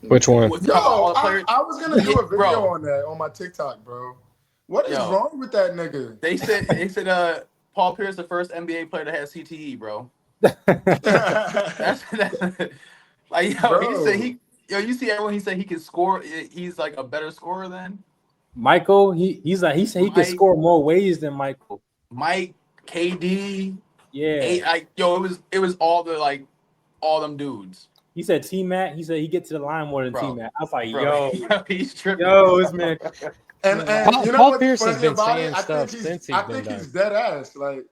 Which one? What's Yo, about all the players? I was gonna do a video Bro, on that on my TikTok, bro. What is yo, wrong with that nigga? they said Paul Pierce the first NBA player to have CTE, bro. That's like yo. He said Bro, you see everyone. He said he can score. He's like a better scorer than Michael, he said he can Mike, score more ways than Michael. Mike, KD. Yeah. Eight, like yo, it was all the like all them dudes, He said T Mac. He said he get to the line more than T bro. Mac. I was like, Bro, yo, he's tripping. this man. and you know Nah, what's Pierce has funny been about saying it? I stuff think since I he's been think done. he's dead ass. Like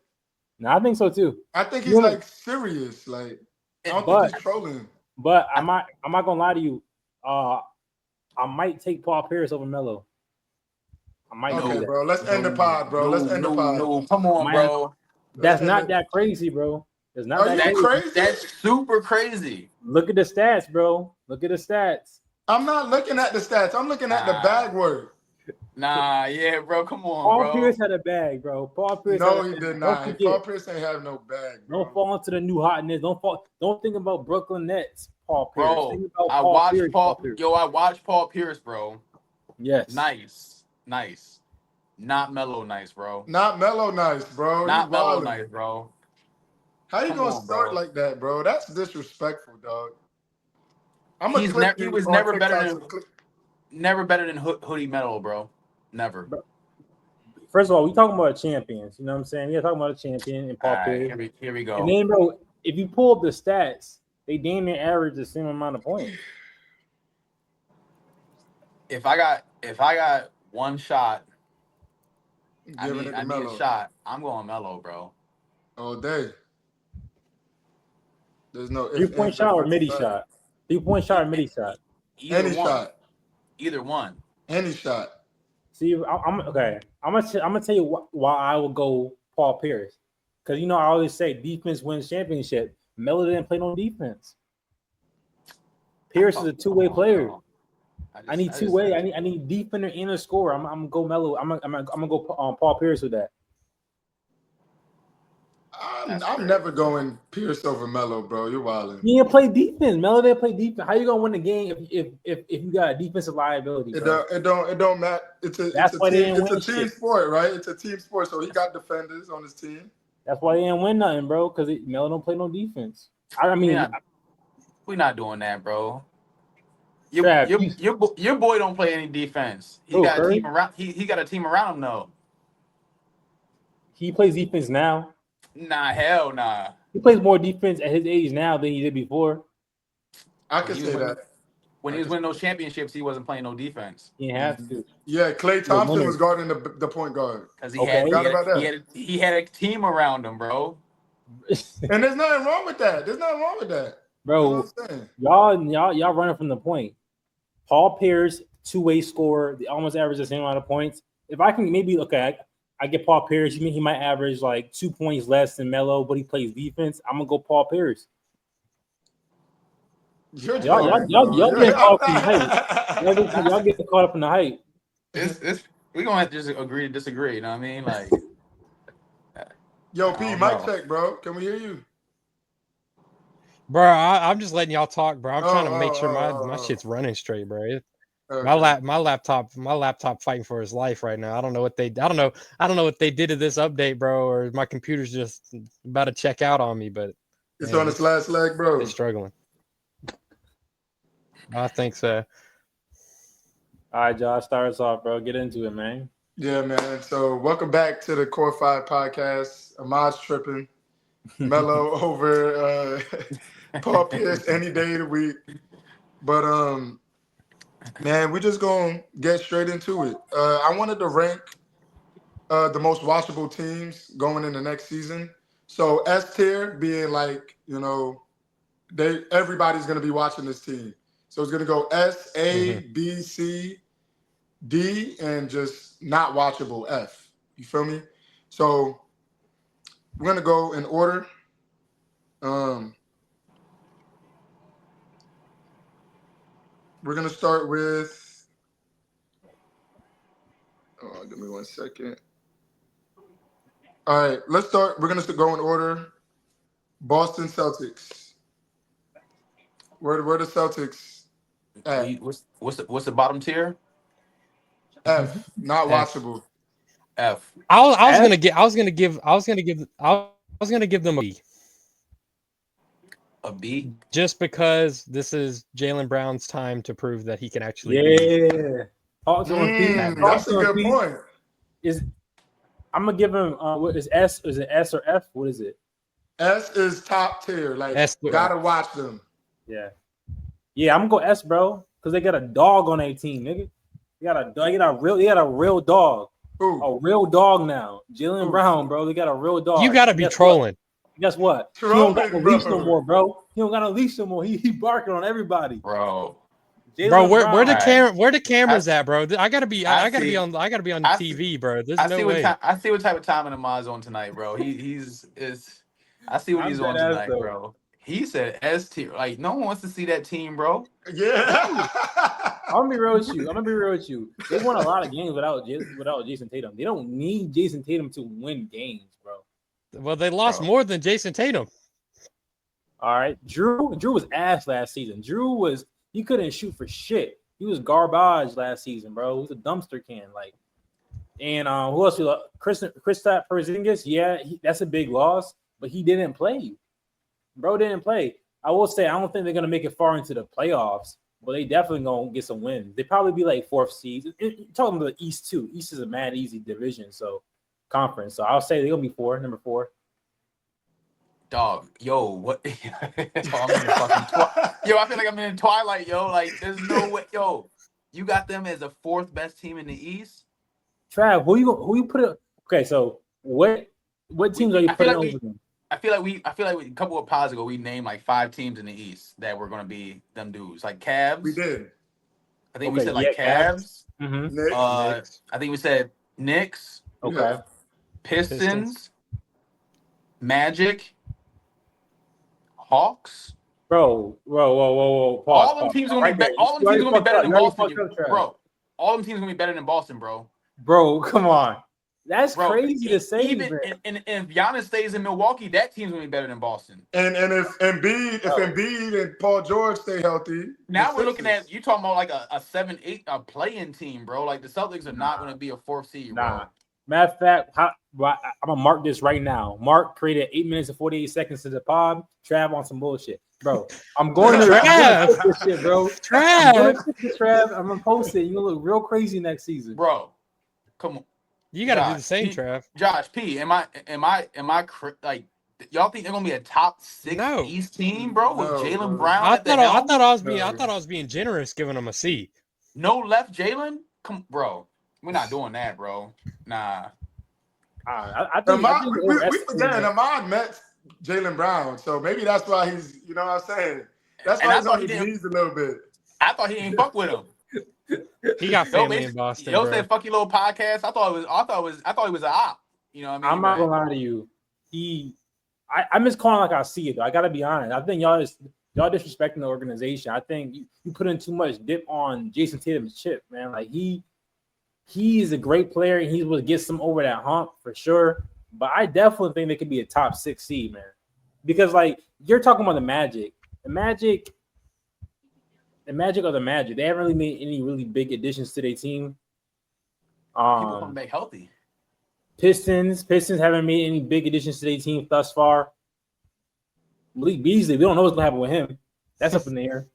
I think so too. I think You he's know, like serious. Like I don't think but he's trolling. I'm not gonna lie to you. I might take Paul Pierce over Melo. I might do Okay, that. bro. Let's end the pod, bro. Let's end the pod. No. Come on, Might- bro. That's Let's end not it. that crazy, bro. It's not Are that you crazy. crazy? That's super crazy. Look at the stats, bro. Look at the stats. I'm not looking at the stats. I'm looking at the bag work. Nah, yeah, bro. Come on, Paul bro. Pierce had a bag, bro. Paul Pierce. No, had he did Don't not. forget. Paul Pierce ain't have no bag, bro. Don't fall into the new hotness. Don't think about Brooklyn Nets. Paul Pierce. Bro, Think about I Paul watched Pierce. Paul. Paul Pierce. Yo, I watched Paul Pierce, bro. Yes. Nice. Not Melo nice, bro. Not Melo nice, bro. Not You Melo wildin'. nice, bro. How you Come gonna on, start bro. like that, bro? That's disrespectful, dog. I'm gonna He clip was you on never TikTok. better than Hoodie Melo, bro. Never. First of all, we talking about champions. You know what I'm saying? We're talking about a champion and Paul All Pierce. right, here we go. And then, bro, if you pull up the stats, they damn near average the same amount of points. If I got one shot, I Giving need it to a Melo shot. I'm going Melo, bro. all day. There's no 3-point shot or midi shot? 3-point shot or midi shot? Either Any one. shot. Either one. Any shot. See, I'm okay. I'm gonna tell you why I would go Paul Pierce, because I always say defense wins championship. Melo didn't play no defense. Pierce is a two-way player. I need two-way. I need defender and a scorer. I'm gonna go Melo. I'm gonna go Paul Pierce with that. I'm never going Pierce over Melo, bro. You're wilding. He didn't play defense. Melo didn't play defense. How you gonna win the game if you got a defensive liability? Bro? It don't matter. It's a team sport, right? It's a team sport. So he got defenders on his team. That's why he didn't win nothing, bro. Because Melo don't play no defense. I mean, we're not doing that, bro. Your boy don't play any defense. He got a team around. He got a team around him though. He plays defense now. Nah, hell nah. He plays more defense at his age now than he did before. I can say that. When he was winning those championships, he wasn't playing no defense. He have to. Yeah, Klay Thompson was guarding the point guard. Because he had a team around him, bro. And there's nothing wrong with that. Bro, y'all running from the point. Paul Pierce, two-way scorer, they almost average the same amount of points. If I can I get Paul Pierce. You mean he might average like 2 points less than Melo, but he plays defense. I'm gonna go Paul Pierce. Y'all get caught up in the hype. Y'all get caught up in the hype. We're gonna have to just agree to disagree. You know what I mean? Like, yo, P, mic check, bro. Can we hear you? Bro, I'm just letting y'all talk, bro. I'm trying to make sure my shit's running straight, bro. Okay. My laptop fighting for his life right now. I don't know what they did to this update, bro, or my computer's just about to check out on me, but it's on its last leg, bro. It's struggling. I think so. All right, Josh, start us off, bro. Get into it, man. Yeah, man. So welcome back to the Core 5 podcast. Ahmad's tripping. Melo over Paul Pierce any day of the week. But man, we're just gonna get straight into it. I wanted to rank the most watchable teams going in the next season. So S tier being like, everybody's gonna be watching this team. So it's gonna go S, A, B, C, D, and just not watchable F. You feel me? So we're gonna go in order. We're gonna start with. Give me 1 second. All right, let's start. We're gonna go in order. Boston Celtics. Where the Celtics? What's the bottom tier? F, not watchable. F. I was gonna give them a B. A B. Just because this is Jaylen Brown's time to prove that he can actually. Yeah. That's a good point. I'm gonna give him what is S? Is it S or F? What is it? S is top tier. Like gotta watch them. Yeah. Yeah, I'm gonna go S, bro, because they got a dog on their team, nigga. They got a real dog. Ooh. A real dog now. Jaylen Brown, bro. They got a real dog. You gotta be trolling. Guess what? He don't got no leash no more, bro. He don't got no leash no more. He barking on everybody, bro. Bro, where the cameras at, bro? I gotta be on the TV, bro. There's no way. I see what type of time Ahmad's on tonight, bro. I see what he's on tonight, bro. He said S tier. Like, no one wants to see that team, bro. Yeah. I'm gonna be real with you. They won a lot of games without Jason Tatum. They don't need Jason Tatum to win games, bro. Well, they lost more than Jason Tatum. All right. Drew was ass last season. He couldn't shoot for shit. He was garbage last season, bro. He was a dumpster can. Like, and who else? Kristaps Porzingis. Yeah, that's a big loss, but he didn't play. Bro didn't play. I will say I don't think they're gonna make it far into the playoffs, but they definitely gonna get some wins. They probably be like 4th seed. Talking about the East too. East is a mad easy division, so conference. So I'll say they're gonna be number 4. Dog, yo, what? Yo, I'm in I feel like I'm in Twilight, yo. Like, there's no way, yo. You got them as the 4th best team in the East. Trav, who you put it? Okay, so what teams are you putting over them? I feel like a couple of pods ago we named like 5 teams in the East that were gonna be them dudes, like Cavs. We did. I think we said like Cavs. Mm-hmm. Knicks. I think we said Knicks. Okay. Pistons. Magic. Hawks. Whoa. Pause, all them teams gonna be better. All them teams gonna be better than Boston, bro. All them teams gonna be better than Boston, bro. Bro, come on. That's crazy to say. Even and if Giannis stays in Milwaukee, that team's gonna be better than Boston. And if Embiid and Paul George stay healthy, now we're looking at you talking about like a 7-8 play-in team, bro. Like the Celtics are not gonna be a 4th seed, bro. Matter of fact, I'm gonna mark this right now. Mark created 8 minutes and 48 seconds to the pod. Trav on some bullshit, bro. I'm going to Trav. this shit, bro. Trav, I'm gonna post it. You gonna look real crazy next season, bro. Come on. You got to do the same, Trav. Josh P. Am I like y'all think they're gonna be a top 6 East team, bro? With Jaylen Brown? I thought I was being generous giving them a C. No left Jaylen? Come, bro. We're not doing that, bro. Nah. I think we forgetting Ahmad met Jaylen Brown, so maybe that's why he's. You know what I'm saying? That's why he's on his knees a little bit. I thought he ain't fuck with him. He got family in Boston. Yo said "fuck your little podcast." I thought he was an op. You know what I mean? I'm not gonna lie to you. I miss calling like I see it though. I gotta be honest. I think y'all disrespecting the organization. I think you put in too much dip on Jason Tatum's chip, man. Like he is a great player and he will get some over that hump for sure. But I definitely think they could be a top 6 seed, man. Because like you're talking about the Magic. The Magic are the Magic. They haven't really made any really big additions to their team. People come back healthy. Pistons haven't made any big additions to their team thus far. Malik Beasley, we don't know what's gonna happen with him. That's up in the air.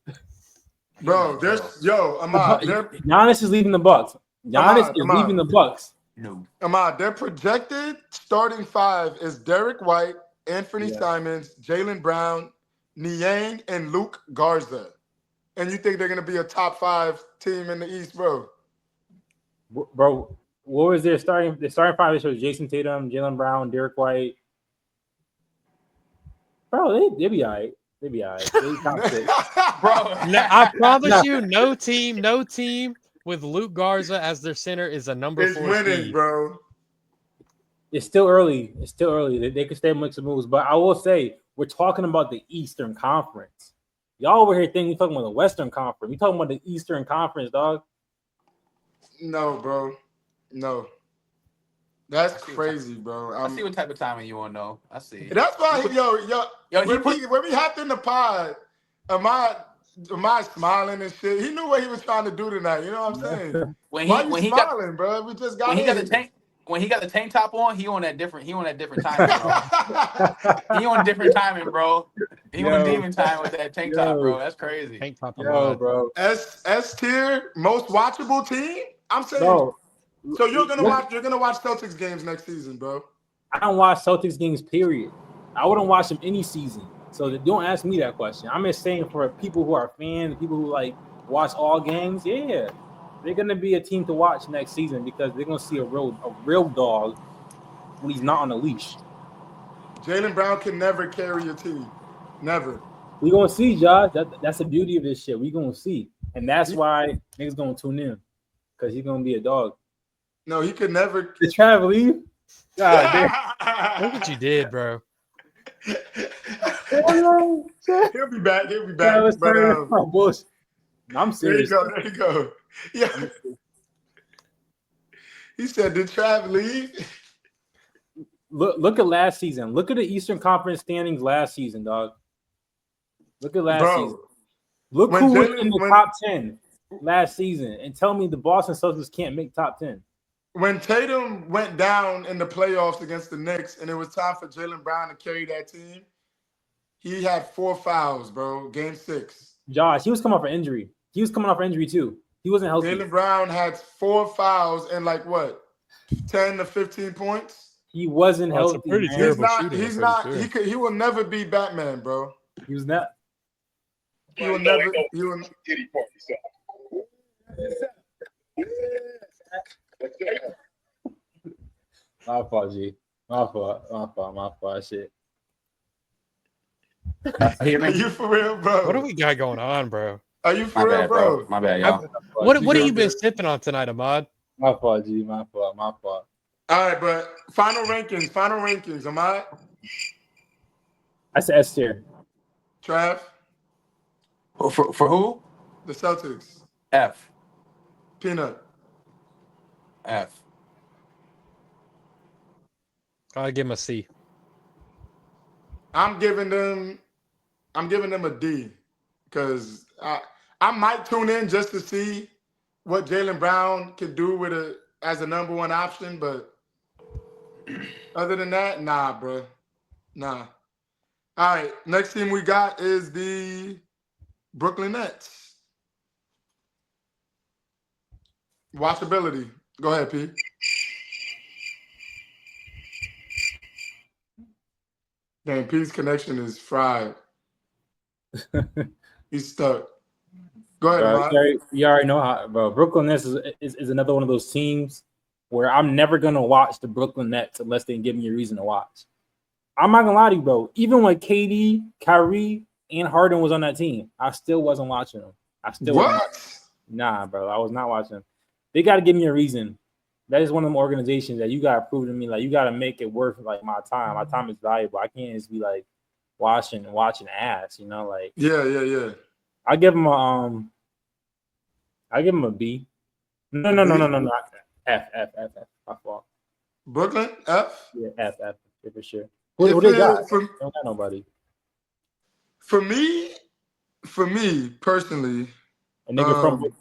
Bro, Ahmad. Giannis is leaving the Bucks. Leaving the Bucks. No. Ahmad, their projected starting 5 is Derek White, Anthony Simons, Jaylen Brown, Niang, and Luke Garza. And you think they're going to be a top 5 team in the East, bro? Bro, what was their starting? The starting 5 was Jason Tatum, Jaylen Brown, Derek White. Bro, they'll be all right. They'll be all right. They top 6. Bro, I promise you, no team with Luke Garza as their center is a number 4 winning, seed. Bro. It's still early. They can stay make some moves. But I will say, we're talking about the Eastern Conference. Y'all over here thinking we're talking about the Western Conference. We talking about the Eastern Conference, dog. No, bro. No. That's crazy, bro. I see what type of timing you want to know. I see. That's why, when we hopped in the pod, Ahmad Ahmad smiling and shit. He knew what he was trying to do tonight. You know what I'm saying? When Why he you smiling, bro? We just got when he got the in. tank when he got the tank top on, he on that different timing, bro. He on different timing, bro. He on demon time with that tank top, bro. That's crazy. Tank top Yo, bro. S tier, most watchable team. I'm saying. Bro, So you're gonna watch Celtics games next season, bro. I don't watch Celtics games, period. I wouldn't watch them any season. So don't ask me that question. I'm just saying for people who are fans, people who like watch all games, yeah, they're gonna be a team to watch next season because they're gonna see a real dog when he's not on a leash. Jaylen Brown can never carry a team. Never. We gonna see, Josh. That's the beauty of this shit. We gonna see, and that's why niggas gonna tune in because he's gonna be a dog. No, he could never. The Trav leave. God damn. Look what you did, bro. He'll be back. But, I'm serious. There you go. Yeah. He said, "Did Trav leave?" Look at last season. Look at the Eastern Conference standings last season, dog. Look at last season. Look who was in the top 10 last season, and tell me the Boston Celtics can't make top 10. When Tatum went down in the playoffs against the Knicks, and it was time for Jaylen Brown to carry that team, he had 4 fouls, bro. Game 6. Josh, he was coming off an injury. He was coming off an injury too. He wasn't healthy. Jaylen Brown had 4 fouls and 10 to 15 points. He wasn't healthy. It's a pretty terrible shooting. He's not. He will never be Batman, bro. He was not. He will never. He will. My fault, G. My fault. Shit. Are you for real, bro? What do we got going on, bro? Are you for real, bro? My bad, y'all. What have you been sipping on tonight, Ahmad? My fault, G. My fault. All right, but final rankings. Ahmad? I said S tier. Trav? For who? The Celtics. F. Peanut? F. I'll give him a C. I'm giving them a D because I might tune in just to see what Jaylen Brown can do as a number one option, but other than that, nah, bro. Nah. All right, next team we got is the Brooklyn Nets. Watchability. Go ahead, P. Dang, P's connection is fried. He's stuck. Go ahead, bro. You already know how, bro. Brooklyn Nets is another one of those teams where I'm never gonna watch the Brooklyn Nets unless they give me a reason to watch. I'm not gonna lie to you, bro. Even when KD, Kyrie, and Harden was on that team, I still wasn't watching them. Nah, bro. I was not watching them. They got to give me a reason. That is one of them organizations that you got to prove to me. Like, you got to make it worth my time. My time is valuable. I can't just be watching ass. Yeah. I give them a B. No. F. My fault. Brooklyn F. Yeah, F for sure. Who they got? They don't got nobody. For me personally, a nigga from Brooklyn.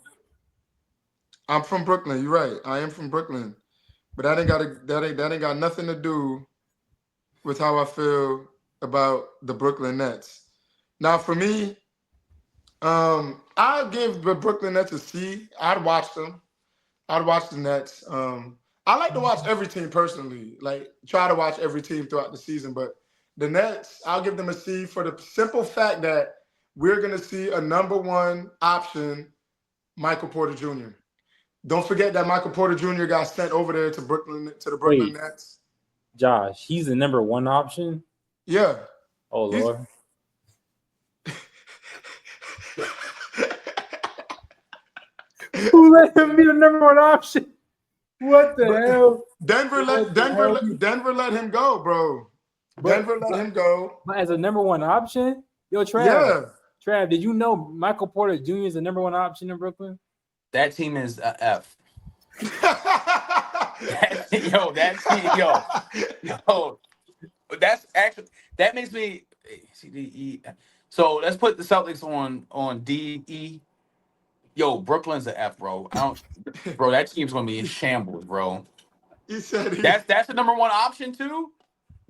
I'm from Brooklyn. You're right. I am from Brooklyn, but that ain't got nothing to do with how I feel about the Brooklyn Nets. Now, for me, I'll give the Brooklyn Nets a C. I'd watch them. I'd watch the Nets. I like to watch every team personally. Try to watch every team throughout the season, but the Nets, I'll give them a C for the simple fact that we're going to see a number one option, Michael Porter Jr. Don't forget that Michael Porter Jr. got sent over there to the Brooklyn Nets. Josh, he's the number one option? Yeah. Oh, Lord. Who let him be the number one option? What the hell? Denver let him go, bro. Denver let him go. But as a number one option? Yo, Trav. Yeah. Trav, did you know Michael Porter Jr. is the number one option in Brooklyn? That team is F. That's actually that makes me C D E. So let's put the Celtics on D E. Yo, Brooklyn's an F, bro. Bro, that team's gonna be in shambles, bro. He said That's the number one option too.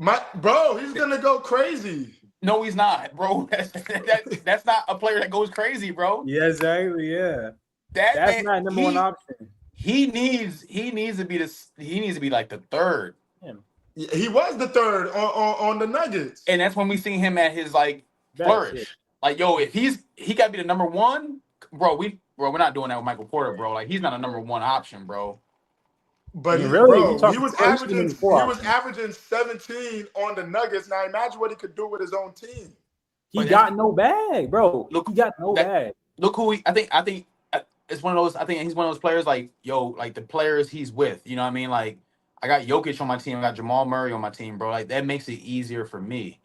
Bro, he's gonna go crazy. No, he's not, bro. That's not a player that goes crazy, bro. Yeah, exactly. Yeah, That's not number one option. He needs to be like the third. Yeah. He was the third on the Nuggets, and that's when we see him at his like flourish. Yeah. Like, yo, if he got to be the number one, bro. We're not doing that with Michael Porter, bro. Like, he's not a number one option, bro. But he was averaging 17 on the Nuggets. Now imagine what he could do with his own team. He got no bag, bro. He got no bag. Look who I think it's one of those. I think he's one of those players like, yo, like the players he's with. You know what I mean? Like, I got Jokic on my team. I got Jamal Murray on my team, bro. Like, that makes it easier for me.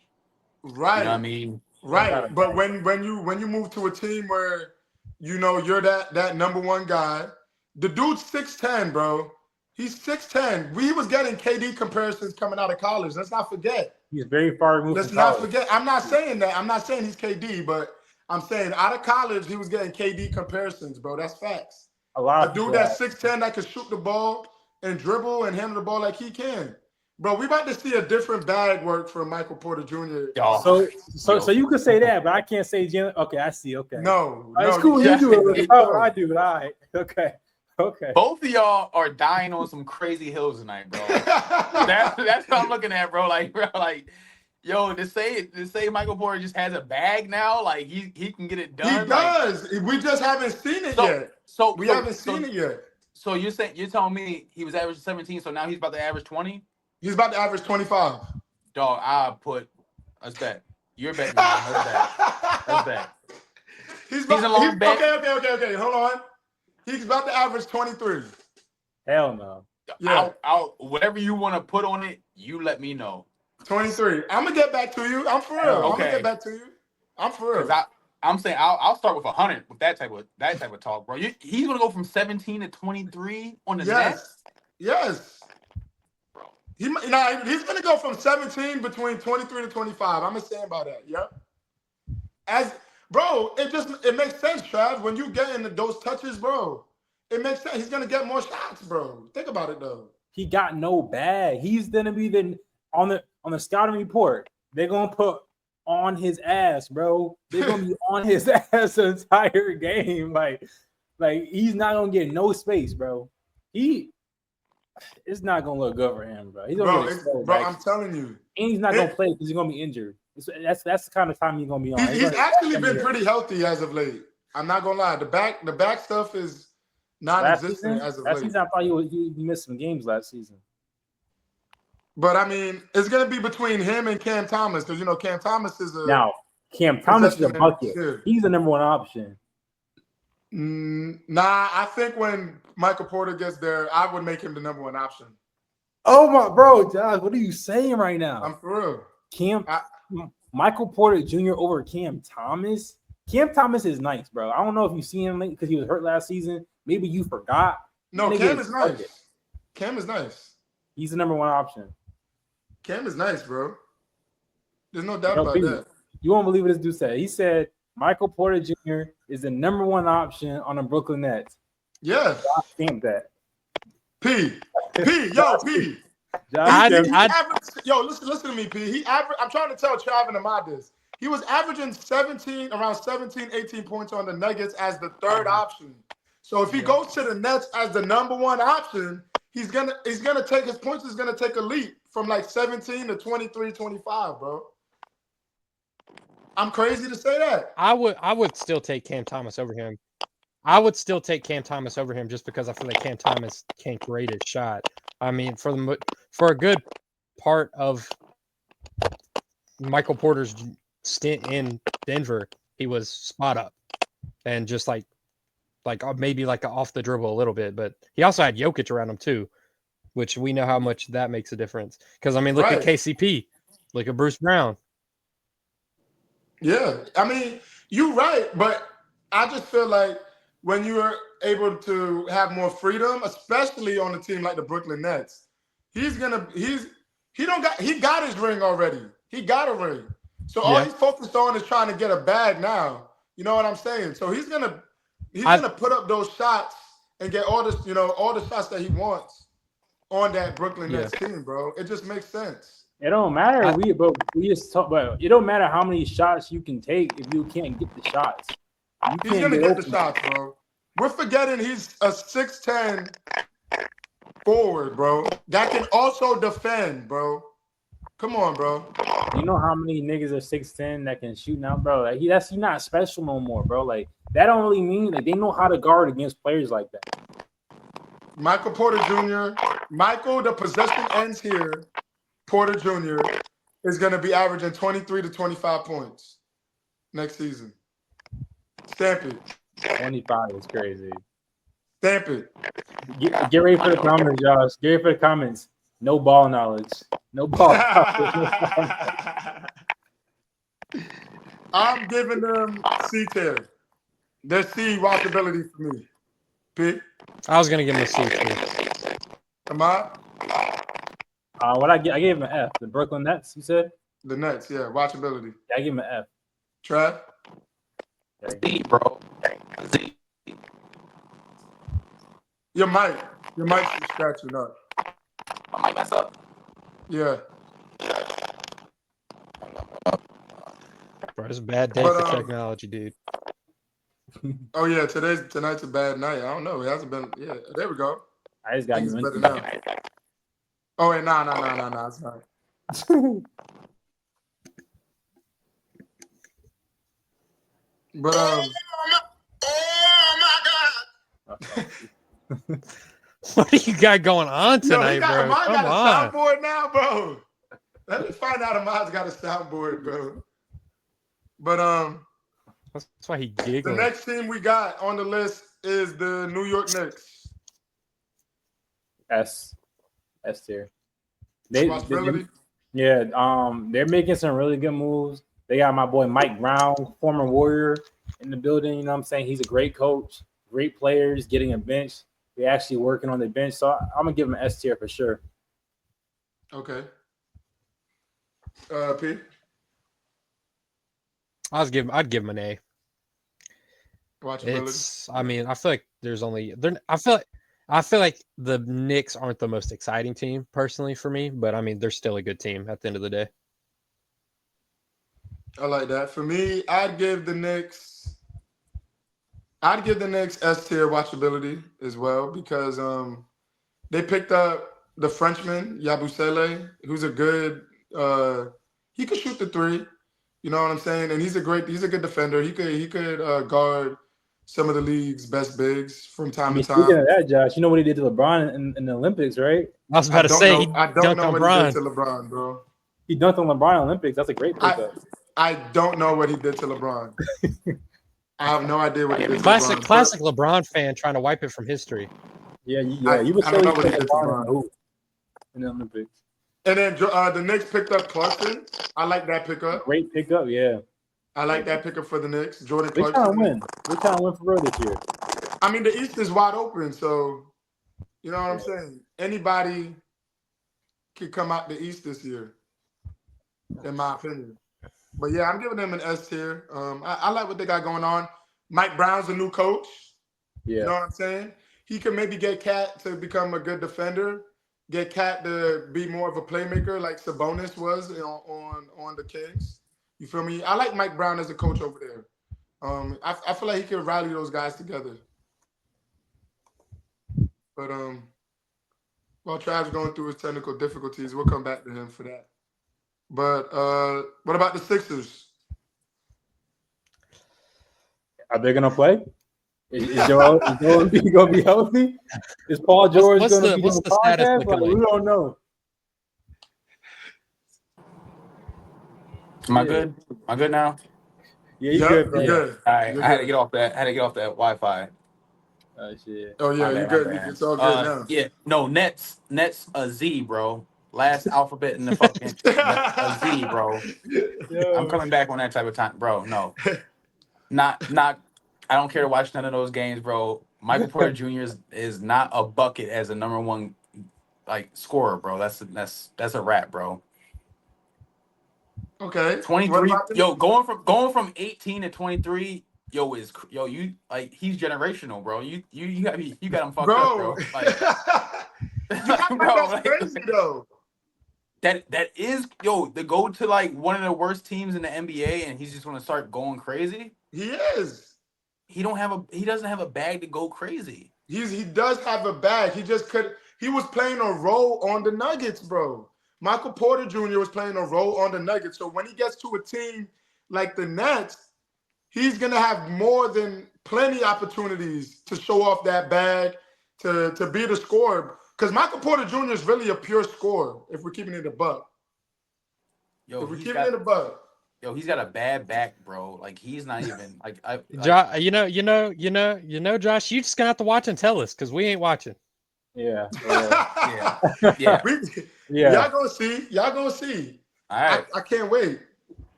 Right. You know what I mean? Right. But when you move to a team where you know you're that number one guy, the dude's 6'10", bro. He's 6'10". We was getting KD comparisons coming out of college. Let's not forget. He's very far removed. Let's not forget. I'm not saying that. I'm not saying he's KD, but I'm saying out of college he was getting KD comparisons, bro. That's facts. A dude that's 6'10" that can shoot the ball and dribble and handle the ball like he can. Bro, we about to see a different bag work from Michael Porter Jr. So you could say that, but I can't say Jim. Okay, I see. Okay. No. It's cool. You do it. Oh, I do it. All right. Okay. Both of y'all are dying on some crazy hills tonight, bro. That's what I'm looking at, bro. Like, yo, to say Michael Porter just has a bag now, like he can get it done. He does. We just haven't seen it yet. We haven't seen it yet. So you're telling me he was averaging 17, so now he's about to average 20? He's about to average 25. Dog, let's bet. You're betting. Let's bet. He's a long bet. Okay. Hold on. He's about to average 23. Hell no. Yeah. Whatever you want to put on it, you let me know. 23. I'm gonna get back to you. I'm for real. Okay. I'm gonna get back to you. I'm for real. I'm saying I'll start with 100 with that type of talk, bro. He's gonna go from 17 to 23 on the Nets. Yes. Bro. He's gonna go from 17 between 23 to 25. I'm just saying about that. Yeah. Bro, it makes sense, Trav. When you get into those touches, bro, it makes sense. He's gonna get more shots, bro. Think about it though. He got no bag. He's gonna be on the scouting report. They're gonna put on his ass, bro. They're gonna be on his ass the entire game. Like he's not gonna get no space, bro. It's not gonna look good for him, bro. He's gonna bro, I'm telling you. And he's not gonna play because he's gonna be injured. That's the kind of time he's gonna be on. He's actually been pretty healthy as of late. I'm not gonna lie. The back stuff is non-existent as of late. Last season, I thought he missed some games last season. But I mean, it's gonna be between him and Cam Thomas because Cam Thomas is Cam Thomas is a bucket. He's the number one option. Nah, I think when Michael Porter gets there, I would make him the number one option. Oh my bro, Josh, what are you saying right now? I'm for real. Michael Porter Jr. over Cam Thomas. Cam Thomas is nice, bro. I don't know if you've seen him because he was hurt last season. Maybe you forgot. No, Cam is nice. Cam is nice. He's the number one option. Cam is nice, bro. There's no doubt about that. You won't believe what this dude said. He said Michael Porter Jr. is the number one option on the Brooklyn Nets. Yeah. I think that. P. Listen to me, P. I'm trying to tell Trav and Ahmad this. He was averaging around 17, 18 points on the Nuggets as the third option. So if he goes to the Nets as the number one option, he's gonna take his points is gonna take a leap from like 17 to 23, 25, bro. I'm crazy to say that. I would still take Cam Thomas over him. I would still take Cam Thomas over him just because I feel like Cam Thomas can't create his shot. I mean, for a good part of Michael Porter's stint in Denver, he was spot up and just like maybe like off the dribble a little bit, but he also had Jokic around him too, which we know how much that makes a difference. Because I mean, look at KCP, look at Bruce Brown. Yeah, I mean, you're right, but I just feel like when you're able to have more freedom, especially on a team like the Brooklyn Nets, he got his ring already. He got a ring. So all he's focused on is trying to get a bag now. You know what I'm saying? So he's gonna put up those shots and get all this, all the shots that he wants on that Brooklyn Nets team, bro. It just makes sense. It don't matter. We just talk about it. Don't matter how many shots you can take if you can't get the shots. He's gonna get the shots, bro. We're forgetting he's a 6'10" forward, bro. That can also defend, bro. Come on, bro. You know how many niggas are 6'10" that can shoot now, bro? Like he's not special no more, bro. Like that don't really mean like they know how to guard against players like that. Michael Porter Jr. Michael, the possession ends here. Porter Jr. is going to be averaging 23 to 25 points next season. Stamp it. 25 is crazy. Stamp it. Get ready for the comments, Josh. Get ready for the comments. No ball knowledge. No ball knowledge. I'm giving them C tier. They're C watchability for me. P. I was gonna give him a C too. Am I? What I gave him an F. The Brooklyn Nets, you said? The Nets, yeah. Watchability. Yeah, I give him an F. Trav? C, bro. C. Your mic is scratching up. I might mess up. Yeah. Bro, it's a bad day for technology, dude. Oh yeah, tonight's a bad night. I don't know. It hasn't been. Yeah, there we go. I just got you better now. Oh wait, no, it's not. But oh my God. What do you got going on tonight, bro? Come on. Got a soundboard now, bro. Let me find out Ahmad's got a soundboard, bro. But that's why he giggled. The next team we got on the list is the New York Knicks. S tier. They're making some really good moves. They got my boy Mike Brown, former Warrior, in the building. You know what I'm saying? He's a great coach, great players, getting a bench. They're actually working on the bench. So I'm gonna give him an S tier for sure. Okay. P. I'd give him an A. Watchability. I feel like there's only I feel like the Knicks aren't the most exciting team personally for me, but I mean they're still a good team at the end of the day. I like that. For me, I'd give the Knicks S tier watchability as well because they picked up the Frenchman Yabusele, who's a good he could shoot the three. You know what I'm saying? And he's a good defender. He could guard some of the league's best bigs from time to time. Speaking of that, Josh, you know what he did to LeBron in the Olympics, right? I was about to say I don't know what he did to LeBron, bro. He dunked on LeBron in the Olympics. That's a great pickup. I don't know what he did to LeBron. I have no idea what he did to LeBron. Classic but... LeBron fan trying to wipe it from history. Yeah. You would say what he did to LeBron in the Olympics. And then the Knicks picked up Clarkson. I like that pickup. Great pickup, yeah. I like that pickup for the Knicks. Jordan We're Clarkson. trying to win for real this year. I mean, the East is wide open, so you know what I'm saying? Anybody could come out the East this year, in my opinion. But yeah, I'm giving them an S tier. I like what they got going on. Mike Brown's a new coach. Yeah. You know what I'm saying? He can maybe get Cat to become a good defender. Get Cat to be more of a playmaker like Sabonis was on the Kings. You feel me? I like Mike Brown as a coach over there. I feel like he can rally those guys together. But while Trav's going through his technical difficulties, we'll come back to him for that. But what about the Sixers? Are they gonna play? Is Joel Embiid gonna be healthy? Is Paul George gonna be what's on the the status podcast? looking Like, we don't know. Am I good? Am I good now? Yeah, you good, bro. Good. All right. I had to get off that. Wi-Fi. Oh shit. Oh yeah, My you bad, good. my bad. It's all good now. Yeah. No, Nets a Z, bro. Last alphabet in the fucking a Z, bro. I'm coming back on that type of time, bro. No. Not I don't care to watch none of those games, bro. Michael Porter Jr. is not a bucket as a number one like scorer, bro. That's a wrap, bro. Okay. 23. Yo, going from 18 to 23. He's generational, bro. You got him fucked up, bro. Like, you act like bro, that's crazy though. That is to go to like one of the worst teams in the NBA and he's just gonna start going crazy. He is. He doesn't have a bag to go crazy. He does have a bag. He just could. He was playing a role on the Nuggets, bro. Michael Porter Jr. was playing a role on the Nuggets. So when he gets to a team like the Nets, he's gonna have more than plenty opportunities to show off that bag, to be the scorer. Because Michael Porter Jr. is really a pure scorer. If we're keeping it a buck. If we're keeping it a buck. Yo, he's got a bad back, bro. Like he's not even like Josh, Josh, you just gonna have to watch and tell us because we ain't watching. Yeah. Y'all gonna see. All right. I can't wait.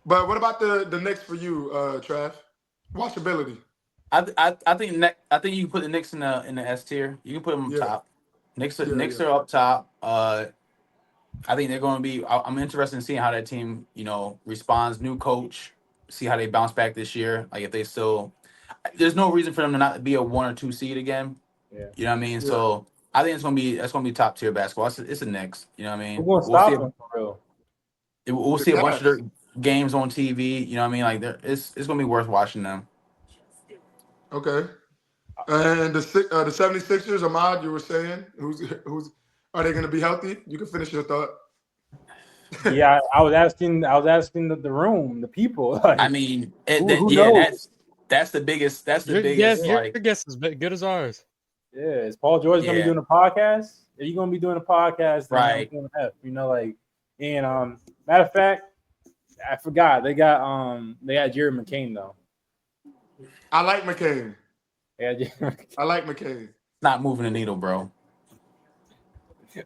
But what about the Knicks for you, Trav? Watchability. I think you can put the Knicks in the S tier. You can put them top. Knicks are up top. I think they're going to be. I'm interested in seeing how that team, responds. New coach, see how they bounce back this year. Like if they still, there's no reason for them to not be a 1 or 2 seed again. Yeah. You know what I mean? Yeah. So I think that's going to be top tier basketball. It's a Knicks. You know what I mean? We'll stop them for real. We'll see a bunch of their games on TV. You know what I mean? Like it's going to be worth watching them. Okay. And the 76ers, Ahmad, you were saying, who's are they going to be healthy? You can finish your thought. Yeah, I was asking the room, the people. Like, I mean, who knows? That's the biggest. That's the biggest. Yes, your guess is good as ours. Yeah, is Paul George gonna be doing a podcast? Are you gonna be doing a podcast? Right. And matter of fact, I forgot they got Jared McCain though. I like McCain. Yeah, I like McCain. Not moving the needle, bro.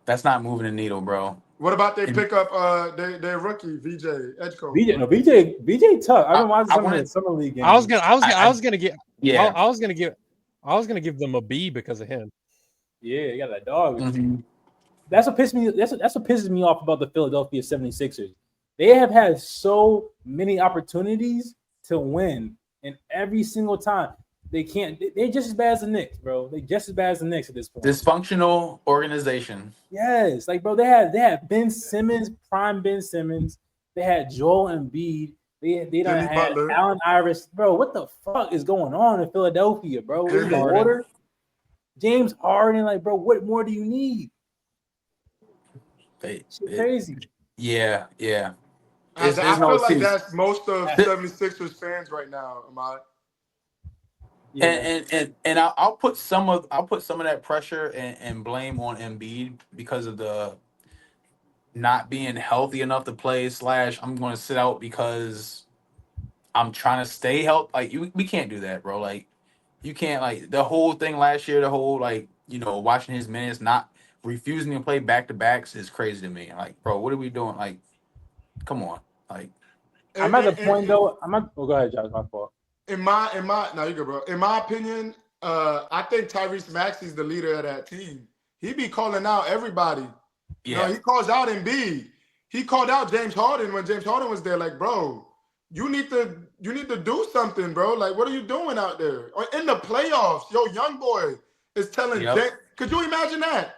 That's not moving the needle, bro. What about they pick up their rookie VJ edge coach? VJ tough. I've been watching some of the summer league games. I was gonna give them a B because of him. Yeah, you got that dog. Mm-hmm. That's what pisses me off about the Philadelphia 76ers. They have had so many opportunities to win, and every single time they can't. They're just as bad as the Knicks, bro. They're just as bad as the Knicks at this point. Dysfunctional organization. Yes, like bro, they had Ben Simmons, prime Ben Simmons. They had Joel Embiid. They done had Butler. Allen Iverson. Bro, what the fuck is going on in Philadelphia, bro? James Harden, like, bro, what more do you need? Crazy. Yeah. I feel like that's most of 76ers fans right now, Ahmad. Yeah. And I'll put some of that pressure and blame on Embiid because of the not being healthy enough to play / I'm going to sit out because I'm trying to stay healthy. Like we can't do that, bro. Like you can't, like the whole thing last year, the whole watching his minutes, not refusing to play back-to-backs is crazy to me. Like, bro, what are we doing? Like, come on. Like I'm at the point though. Go ahead, Josh, my fault. No, you go, bro. In my opinion, I think Tyrese Maxey's the leader of that team. He be calling out everybody. Yeah. He calls out Embiid. He called out James Harden when James Harden was there. Like, bro, you need to do something, bro. Like, what are you doing out there? Or in the playoffs, young boy is telling James. Could you imagine that?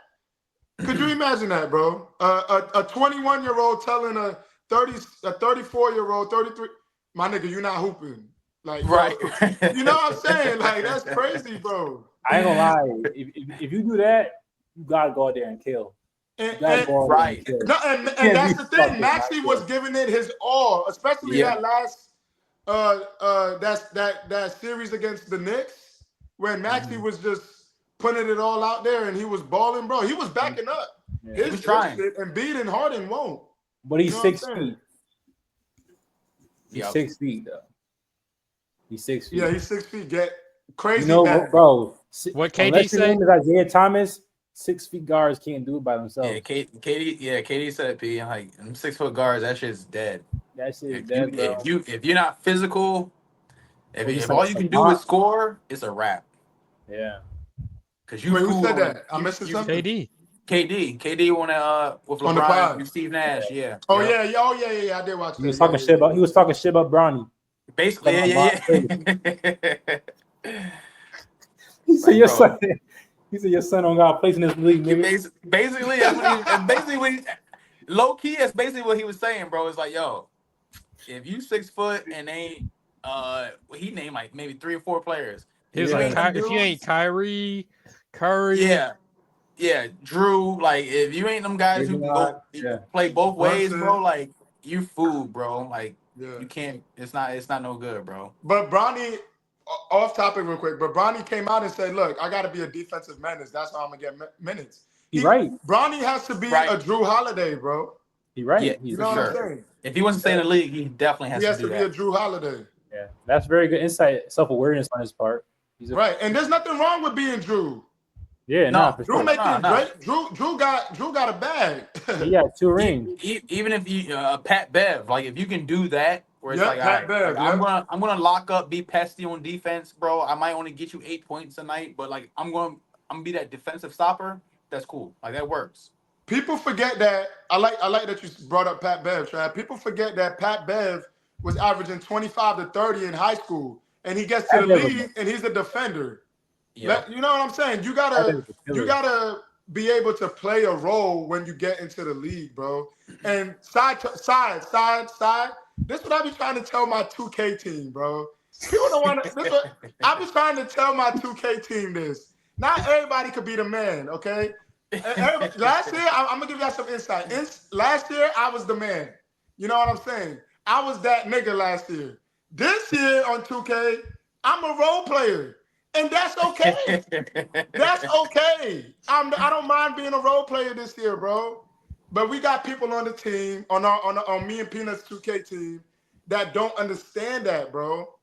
Could you imagine that, bro? A 21-year-old telling a 34-year-old, 33, my nigga, you not hooping. Like, right. Bro, you know what I'm saying? Like, that's crazy, bro. I ain't gonna lie. If you do that, you gotta go out there and kill. Right. And that's the thing. Maxey was giving it his all, especially that last that series against the Knicks, when Maxey was just putting it all out there and he was balling, bro. He was backing up. Yeah. He was trying. And Embiid and Harden won't. But he's 6 feet. He's 6 feet though. He's 6 feet. Yeah, he's 6 feet. Get crazy, bro. What KD said? Name is Isaiah Thomas. 6 feet guards can't do it by themselves. Yeah, KD said it. P. Like them 6 foot guards, that shit's dead. That shit is dead, bro. If you're not physical, if all you can do is score, it's a wrap. Yeah. Because who said that? I missed something. KD. KD won with On the LeBron pod. and Steve Nash. Yeah. Oh Yep. yeah. I did watch that. He was talking shit about Bronny. Basically, yeah. He said your son. He said your son don't got a place in this league, nigga. Basically, low key. That's basically what he was saying, bro. It's like, yo, if you 6 foot and ain't, he named like maybe 3 or 4 players. He was like, if you ain't Kyrie, Curry, yeah, Drew. Like, if you ain't them guys who can go play both ways, bro, like you fool, bro. Like, you can't. It's not no good, bro. But Bronny, off topic real quick. But Bronny came out and said, "Look, I got to be a defensive menace. That's how I'm gonna get minutes." He's right. Bronny has to be a Drew Holiday, bro. He's right. Yeah, you know what I'm saying? If he wants to stay in the league, he definitely has to be a Drew Holiday. Yeah, that's very good insight, self-awareness on his part. Right, and there's nothing wrong with being Drew. Yeah, no, Drew making great. Drew got a bag. He got 2 rings. Even if you Pat Bev, like if you can do that, where it's like, Pat Bev, I'm gonna lock up, be pesty on defense, bro. I might only get you 8 points a night, but like I'm gonna be that defensive stopper. That's cool. Like that works. People forget that. I like that you brought up Pat Bev, Trav. People forget that Pat Bev was averaging 25 to 30 in high school, and he gets to the league and he's a defender. Yeah. You know what I'm saying? You gotta be able to play a role when you get into the league, bro. And side. This is what I be trying to tell my 2K team, bro. People don't want to. I be trying to tell my 2K team this. Not everybody could be the man, okay? Last year, I'm gonna give y'all some insight. Last year, I was the man. You know what I'm saying? I was that nigga last year. This year on 2K, I'm a role player. And that's okay. That's okay. I don't mind being a role player this year, bro. But we got people on the team, on me and Peanut's 2K team, that don't understand that, bro.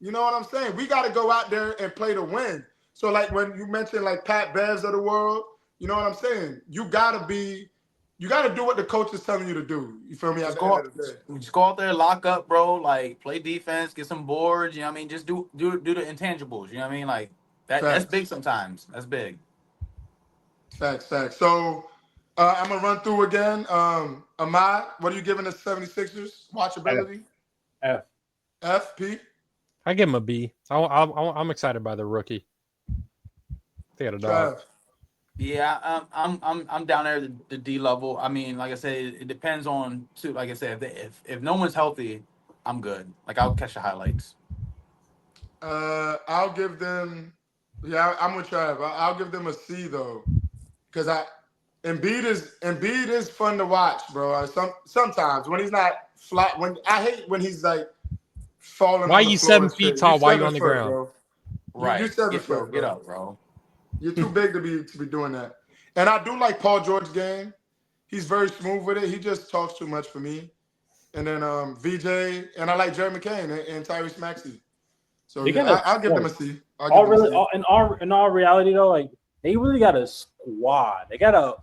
You know what I'm saying? We got to go out there and play to win. So, like when you mentioned like Pat Bevs of the world, you know what I'm saying? You got to do what the coach is telling you to do. You feel me? Just go out there, lock up, bro. Like play defense, get some boards. You know what I mean? Just do the intangibles. You know what I mean? Like that's big sometimes. That's big. Facts. So I'm gonna run through again. Ahmad, what are you giving the 76ers? Watchability? F. P. I give him a B. I'm excited by the rookie. They got a dog. Yeah, I'm down there at the D level. I mean, like I said, it depends on too. Like I said, if no one's healthy, I'm good. Like I'll catch the highlights. I'll give them. Yeah, I'm with Trav. I'll give them a C though, because Embiid is fun to watch, bro. Sometimes when he's not flat, I hate when he's like falling. Why you 7 feet tall? Why you on the ground? Bro. Right. You're 7 foot. Get up, bro. You're too big to be doing that. And I do like Paul George's game. He's very smooth with it. He just talks too much for me. And then VJ, and I like Jerry McCain and Tyrese Maxey. So yeah, I'll give them a C. In all reality though, like they really got a squad. They got a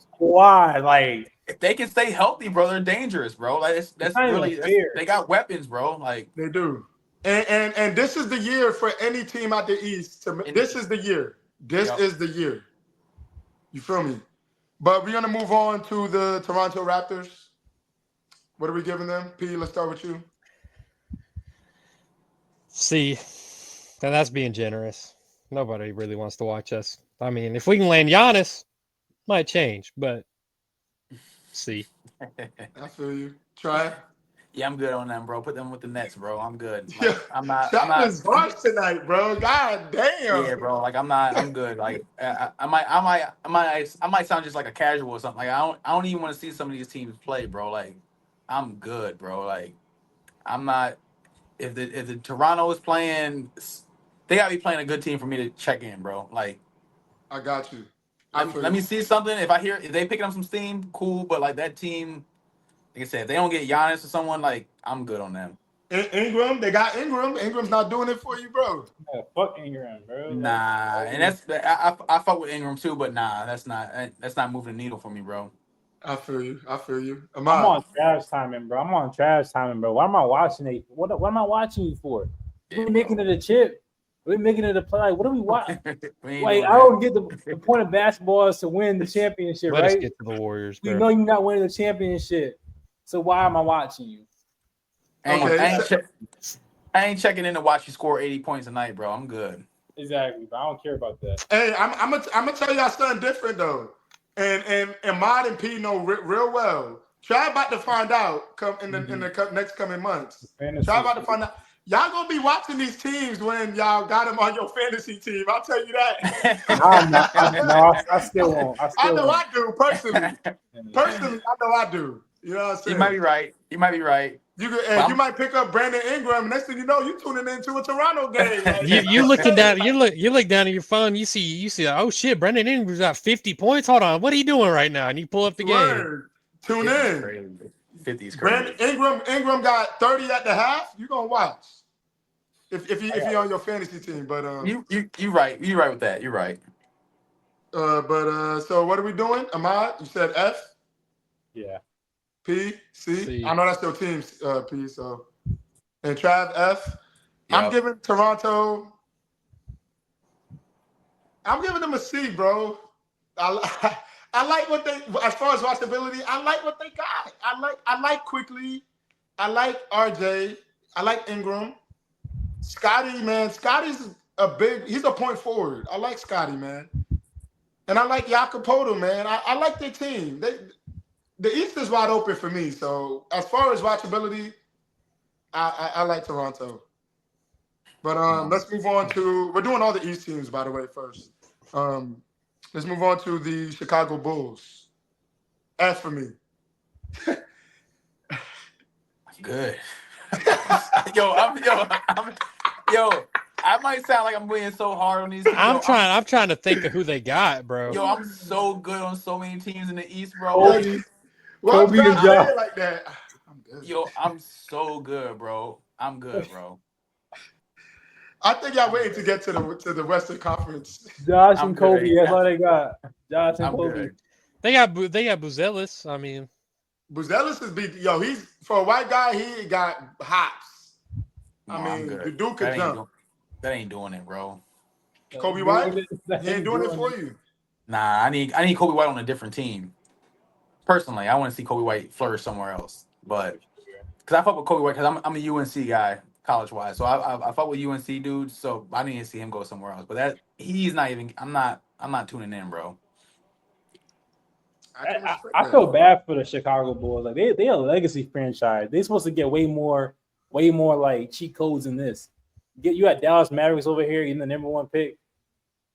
squad. Like if they can stay healthy, bro, they're dangerous, bro. Like that's really they got weapons, bro. Like they do. And this is the year for any team out the East. This is the year. This is the year. You feel me? But we're gonna move on to the Toronto Raptors. What are we giving them? P, let's start with you. C. And that's being generous. Nobody really wants to watch us. I mean, if we can land Giannis, might change, but C. I feel you. Try it. Yeah, I'm good on them, bro. Put them with the Nets, bro. I'm good. Like, yeah, I'm not. Harsh tonight, bro. God damn. Yeah, bro. Like I'm good. Like I might sound just like a casual or something. Like I don't even want to see some of these teams play, bro. Like I'm good, bro. Like I'm not. If the Toronto is playing, they gotta be playing a good team for me to check in, bro. Like I got you. Let me see something. If they picking up some steam, cool. But like that team. Like I said, if they don't get Giannis or someone, like I'm good on them. Ingram, they got Ingram. Ingram's not doing it for you, bro. Yeah, fuck Ingram, bro. Nah, and that's I fuck with Ingram too, but nah, that's not moving the needle for me, bro. I feel you. I'm on Trav's timing, bro. Why am I watching it? What am I watching you for? You making it a chip? We're making it a play. Like, what are we watching? We ain't Like, doing I that. don't get the point of basketball is to win the championship, Let us right? get to the Warriors, We bro. know you're not winning the championship, so why am I watching you? I ain't checking in to watch you score 80 points a night, bro. I'm good. Exactly, but I don't care about that. Hey, I'm gonna tell y'all something different though, and Mod and P know real well. Try about to find out in the next coming months. Try about to find out. Y'all gonna be watching these teams when y'all got them on your fantasy team. I'll tell you that. I'm not. I still won't. I know I do personally. Personally, I know I do. You know what I'm saying? You might be right. You might pick up Brandon Ingram. Next thing you know, you tuning into a Toronto game. Like, you looking down. You look down at your phone. You see. Oh shit, Brandon Ingram's got 50 points. Hold on, what are you doing right now? And you pull up the game. Tune in. 50's crazy. Brandon Ingram got 30 at the half. You gonna watch if you're on your fantasy team. But you right. You're right with that. You're right. So what are we doing? Ahmad, you said F. Yeah. P, C. C. I know that's your team, P. So, and Trav, F. Yep. I'm giving Toronto. I'm giving them a C, bro. I like what they, as far as watchability, I like what they got. I like Quickly. I like RJ. I like Ingram. Scotty, man. Scotty's he's a point forward. I like Scotty, man. And I like Jacopoto, man. I like their team. The East is wide open for me. So as far as watchability, I like Toronto. But let's move on to, we're doing all the East teams, by the way, first. Let's move on to the Chicago Bulls. F for me. Good. I might sound like I'm being so hard on these teams. I'm trying to think of who they got, bro. Yo, I'm so good on so many teams in the East, bro. Kobe and Say it like that. I'm good. Yo, I'm so good, bro. I'm good, bro. I think y'all waiting to get to the Western Conference. Josh and Kobe, that's all they got. Josh and Kobe. Good. They got Buzelis. I mean, Buzelis is he's for a white guy, he got hops. I mean, the dude could jump. That ain't doing it, bro. Kobe White, he ain't doing it for you. Nah, I need Kobe White on a different team. Personally, I want to see Kobe White flourish somewhere else. But because I fuck with Kobe White, because I'm a UNC guy, college wise. So I fuck with UNC dudes. So I need to see him go somewhere else. But he's not even. I'm not tuning in, bro. I feel bad for the Chicago Bulls. Like they a legacy franchise. They're supposed to get way more like cheat codes than this. You got Dallas Mavericks over here in the number 1 pick.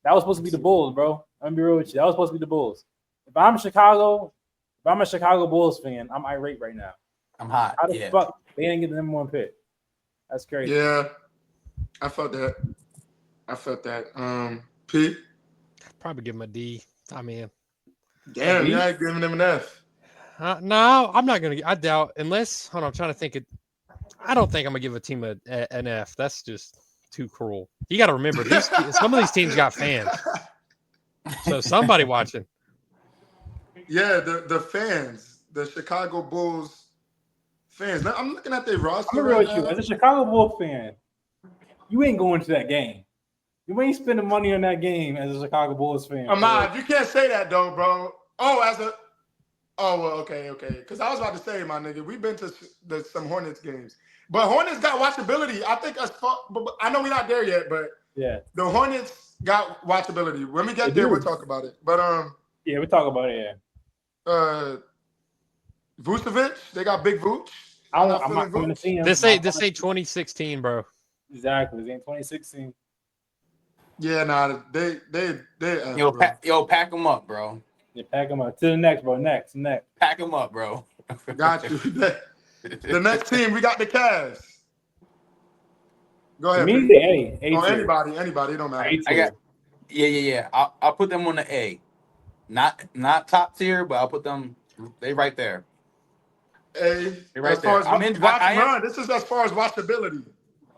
That was supposed to be the Bulls, bro. I'm gonna be real with you. That was supposed to be the Bulls. If I'm a Chicago Bulls fan, I'm irate right now. I'm hot. How the fuck they didn't get the number 1 pick? That's crazy. Yeah, I felt that. P. probably give him a D. I mean, damn, you ain't giving him an F. No, I'm not gonna. I doubt unless. Hold on, I'm trying to think. I don't think I'm gonna give a team an F. That's just too cruel. You got to remember, some of these teams got fans, so somebody watching. Yeah, the fans, the Chicago Bulls fans. Now, I'm looking at their roster. I'm real with you. As a Chicago Bulls fan, you ain't going to that game. You ain't spending money on that game as a Chicago Bulls fan. Ahmad, you can't say that though, bro. Okay. Because I was about to say, my nigga, we've been to some Hornets games. But Hornets got watchability. I think I know we're not there yet, but yeah, the Hornets got watchability. When we get there, we'll talk about it. But yeah, we'll talk about it. Yeah. Vucevic, they got Big Vooch. I'm not going to see him. This ain't 2016, bro. Exactly, this ain't 2016. Yeah, nah, they. Pack them up, bro. Yeah, pack them up to the next, bro. Next. Pack them up, bro. Got you. The next team, we got the Cavs. Go ahead. Me, A. Anybody, it don't matter. I got. Yeah. I'll put them on the A. Not top tier, but I'll put them. They right there. A. They're right there. This is as far as watchability.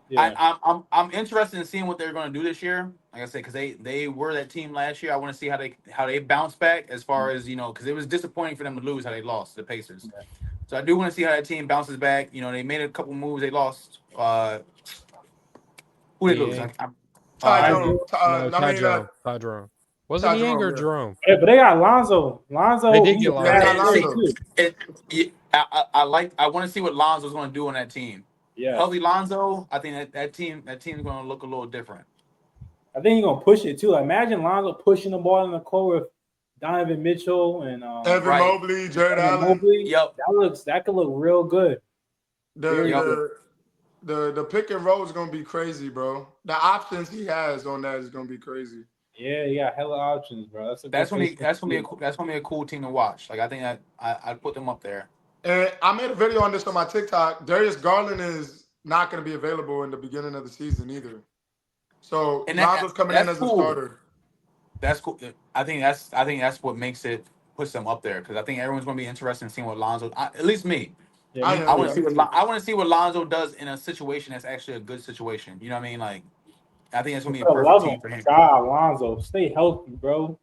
Yeah. I'm interested in seeing what they're going to do this year. Like I said, because they were that team last year. I want to see how they bounce back as far as because it was disappointing for them to lose how they lost to the Pacers. Yeah. So I do want to see how that team bounces back. They made a couple moves. They lost. Who they lose? Ty No, Jerome. Ty Jerome. Was it Ty Niang or Jerome, Jerome? Yeah, but they got Lonzo. Lonzo, They did he's get a Lonzo. Yeah, they got fast player Lonzo. too. I want to see what Lonzo's going to do on that team. Yeah, Healthy Lonzo, I think that team's going to look a little different. I think he's gonna push it too. Like, imagine Lonzo pushing the ball in the court with Donovan Mitchell and Evan Right. Mobley, Jared Evan Allen. Mobley. Yep. That could look real good. Very The pick and roll is gonna be crazy, bro. The options he has on that is gonna be crazy. Yeah, he got hella options, bro. That's gonna be a cool team to watch. Like I think that I'd put them up there. And I made a video on this on my TikTok. Darius Garland is not gonna be available in the beginning of the season either. So Lonzo's coming in as a starter. That's cool. I think that's what puts them up there because I think everyone's gonna be interested in seeing what Lonzo. At least me. Yeah, I want to see what Lonzo does in a situation that's actually a good situation. You know what I mean? Like, I think it's gonna be a perfect team for him. God, Lonzo, stay healthy, bro.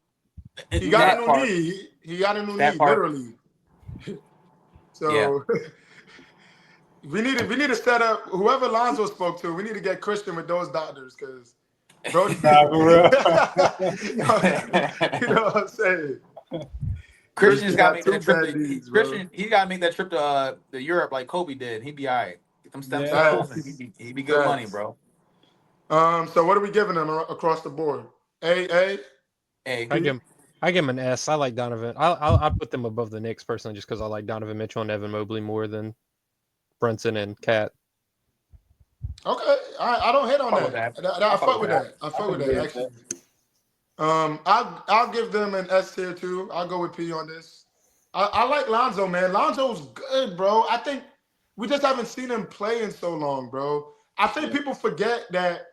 He got a new knee. He got a new knee, literally. So we need to set up whoever Lonzo spoke to. We need to get Christian with those doctors because, bro, you know what I'm saying. Christian's got to make that trip. Christian, he got to make that trip to Europe like Kobe did. He'd be all right. Get them stem cells, and he'd be good money, bro. So what are we giving him across the board? A. I give him an S. I like Donovan. I'll put them above the Knicks personally, just because I like Donovan Mitchell and Evan Mobley more than Brunson and Cat. Okay, I don't hate on that. I fuck with that. I fuck with that. Actually. I'll give them an S tier too. I'll go with P on this. I like Lonzo, man. Lonzo's good, bro. I think we just haven't seen him play in so long, bro. I think people forget that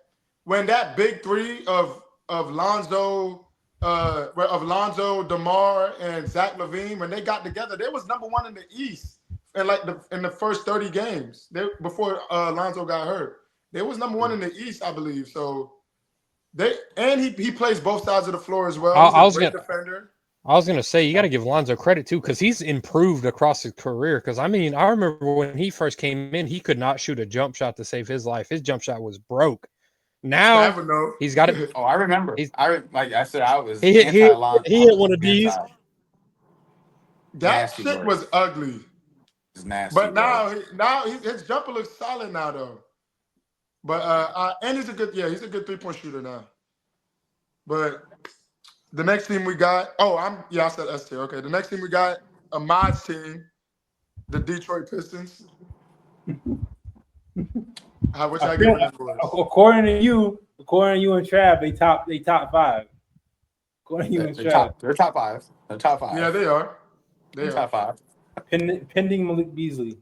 when that big three of Lonzo, DeMar, and Zach LaVine, when they got together, they was number one in the East in the first 30 games. Before Lonzo got hurt. They was number one in the East, I believe. So. He plays both sides of the floor as well. He's a great defender. I was gonna say you got to give Lonzo credit too because he's improved across his career. Because I remember when he first came in, he could not shoot a jump shot to save his life. His jump shot was broke. Now he's got it. Oh, I remember. Like I said, I was he hit one of these. That shit was ugly. It's nasty. But now his jumper looks solid now though. But and he's a good 3-point shooter now. But the next team we got, I said S tier. Okay, the next team we got Ahmad's team, the Detroit Pistons. Which I give them for? According to you and Trav, they top five. According to you and Trav, they're top five. They're top five. Yeah, they are. They're top five. Pending Malik Beasley.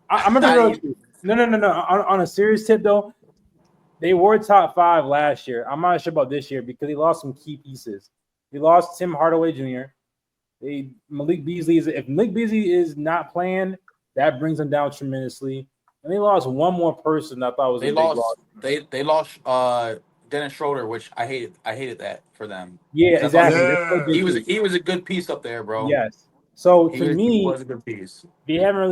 I'm gonna go. No. On a serious tip, though, they were top five last year. I'm not sure about this year because they lost some key pieces. They lost Tim Hardaway Jr. If Malik Beasley is not playing, that brings them down tremendously. And they lost one more person I thought was they lost Dennis Schroeder, which I hated that for them. Yeah, exactly. Yeah. He was a good piece up there, bro. Yes. So he was a good piece. They haven't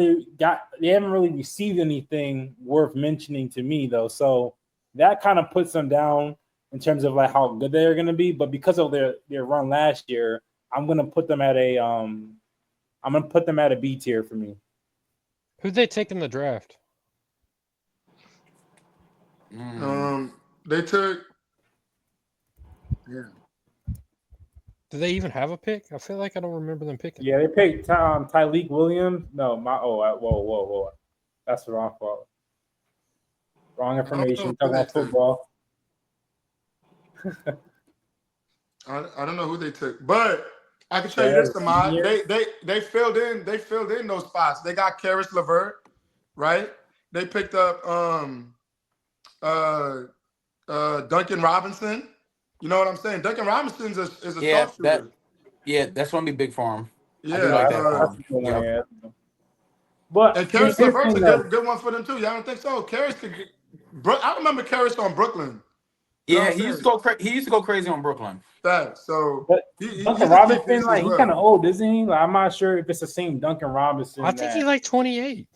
really received anything worth mentioning to me though. So that kind of puts them down in terms of like how good they're gonna be. But because of their run last year, I'm gonna put them at a B tier for me. Who'd they take in the draft? They took. Yeah. Do they even have a pick? I feel like I don't remember them picking. Yeah, they picked Tyleek Williams. No, whoa. That's the wrong fault. Wrong information. Talking about football. I don't know who they took, but I can tell you this, Ahmad. They filled in those spots. They got Karis LeVert, right? They picked up Duncan Robinson. You know what I'm saying? Duncan Robinson is a soft shooter. That's gonna be big for him. Yeah, like that. But and Karis LeVert's a good one for them too. Y'all don't think so? Karis could. I remember Karis on Brooklyn. Yeah, he used to go crazy on Brooklyn. So Duncan Robinson, like he's kind of old, isn't he? Like, I'm not sure if it's the same Duncan Robinson. I think he's like 28.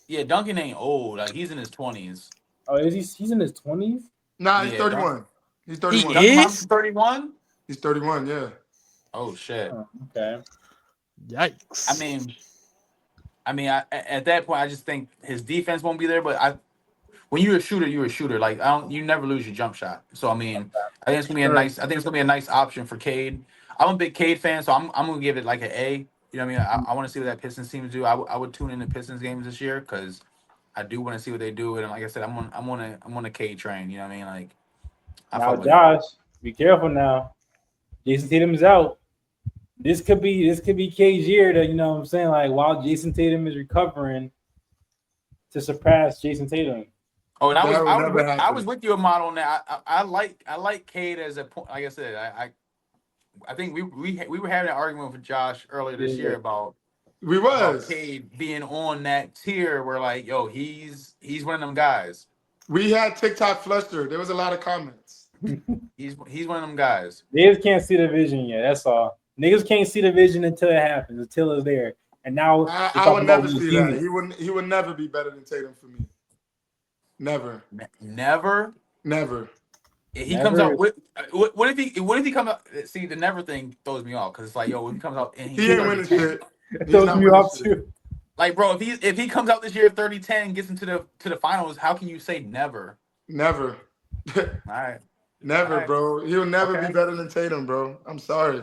Yeah, Duncan ain't old. Like he's in his 20s. Oh, is he? He's in his 20s? Nah, he's 31. He's 31. He is? 31? He's 31, yeah. Oh, shit. Oh, okay. Yikes. I mean, at that point, I just think his defense won't be there. But when you're a shooter, you're a shooter. Like you never lose your jump shot. So I mean, I think it's gonna be a nice. I think it's gonna be a nice option for Cade. I'm a big Cade fan, so I'm gonna give it like an A. You know what I mean? I want to see what that Pistons team do. I would tune in the Pistons games this year because I do want to see what they do. And like I said, I'm on a Cade train. You know what I mean? Like I Now, fuck with Josh, be careful now. Jason Tatum's out. This could be K's year to, you know what I'm saying? Like, while Jason Tatum is recovering to surpass Jason Tatum. Oh, and I was with you, Ahmad, on that. I like Cade as a point. Like I said, I think we were having an argument with Josh earlier this year about Cade being on that tier where like, yo, he's one of them guys. We had TikTok flustered. There was a lot of comments. He's one of them guys. Niggas can't see the vision yet. That's all. Niggas can't see the vision until it happens, until it's there. And now I would never see that. He would never be better than Tatum for me. Never. Never. If he comes out with what if he comes out? See, the never thing throws me off because it's like, yo, when he comes out and he ain't winning shit. It throws me off too. Like, bro, if he comes out this year 30-10 and gets into the finals, how can you say never? Never. All right. Never, bro. He'll never be better than Tatum, bro. I'm sorry.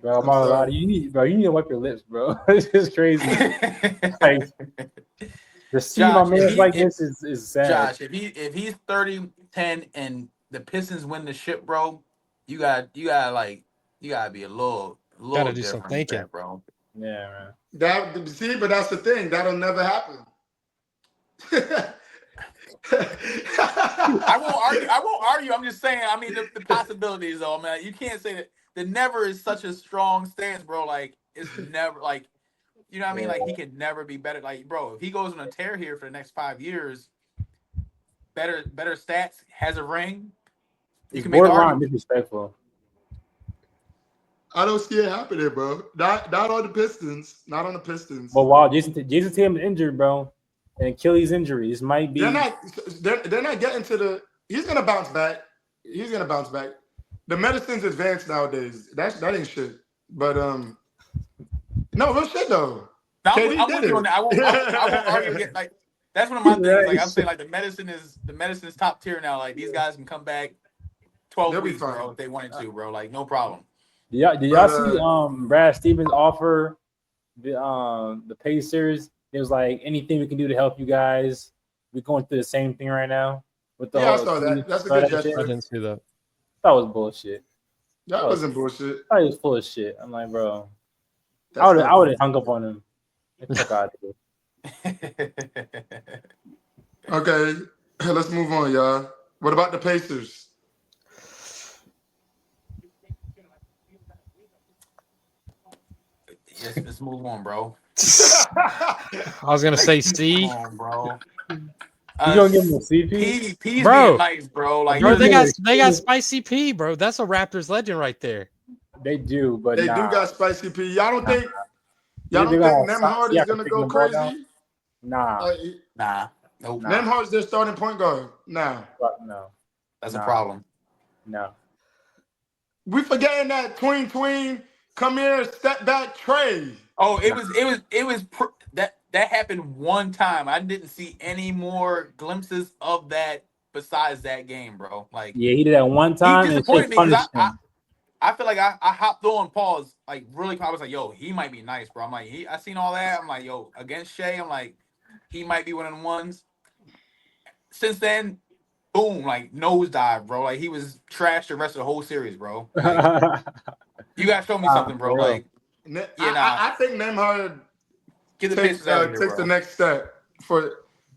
Bro, I'm not lying. You need to wipe your lips, bro. It's just crazy. Like, to see my man like this is sad. Josh, if he's 30-10 and the Pistons win the ship, bro, you gotta be a little gotta do some thinking, that, bro. Yeah, man. But that's the thing. That'll never happen. I won't argue. I'm just saying. I mean, the possibilities, though, man. You can't say that. The never is such a strong stance, bro. Like it's never like, you know what I mean? Like he can never be better. Like, bro, if he goes on a tear here for the next 5 years, better stats, has a ring. You can make an argument. Disrespectful. I don't see it happening, bro. Not on the Pistons. Not on the Pistons. But while Jason Tatum is injured, bro, and Achilles injury, this might be. They're not getting to the. He's gonna bounce back. The medicine's advanced nowadays. That ain't shit. But no, real shit though. I'm with you on that. I won't argue against, like that's one of my things. Like I'm saying, like the medicine is top tier now. Like these guys can come back 12 weeks, bro, if they wanted to, bro. Like no problem. Yeah, did y'all see Brad Stevens offer the Pacers? It was like, anything we can do to help you guys. We're going through the same thing right now. With the I saw that. That's a good gesture. I didn't see that. That was bullshit. That wasn't bullshit. That was full of shit. I'm like, bro, I would have hung up on him. Okay, let's move on, y'all. What about the Pacers? Yes, let's move on, bro. I was gonna say C. Come on, bro. You gonna give him a CP? P's being nice, bro. Like, bro, they got Spicy P, bro. That's a Raptors legend right there. They do, but they do got Spicy P. Y'all don't think Nembhard is gonna go crazy? Nah. Nope. Nembhard's their starting point guard. Nah. No. That's a problem. No. We forgetting that tween, come here, step back, Trey. Oh, that happened one time. I didn't see any more glimpses of that besides that game, bro. Like, yeah, he did that one time. He disappointed me because I feel like I hopped on pause, like really. I was like, yo, he might be nice, bro. I'm like, I seen all that. I'm like, yo, against Shea, I'm like, he might be one of the ones. Since then, boom, like nosedive, bro. Like he was trashed the rest of the whole series, bro. Like, you gotta show me something, bro. Like, I think Nembhard takes the next step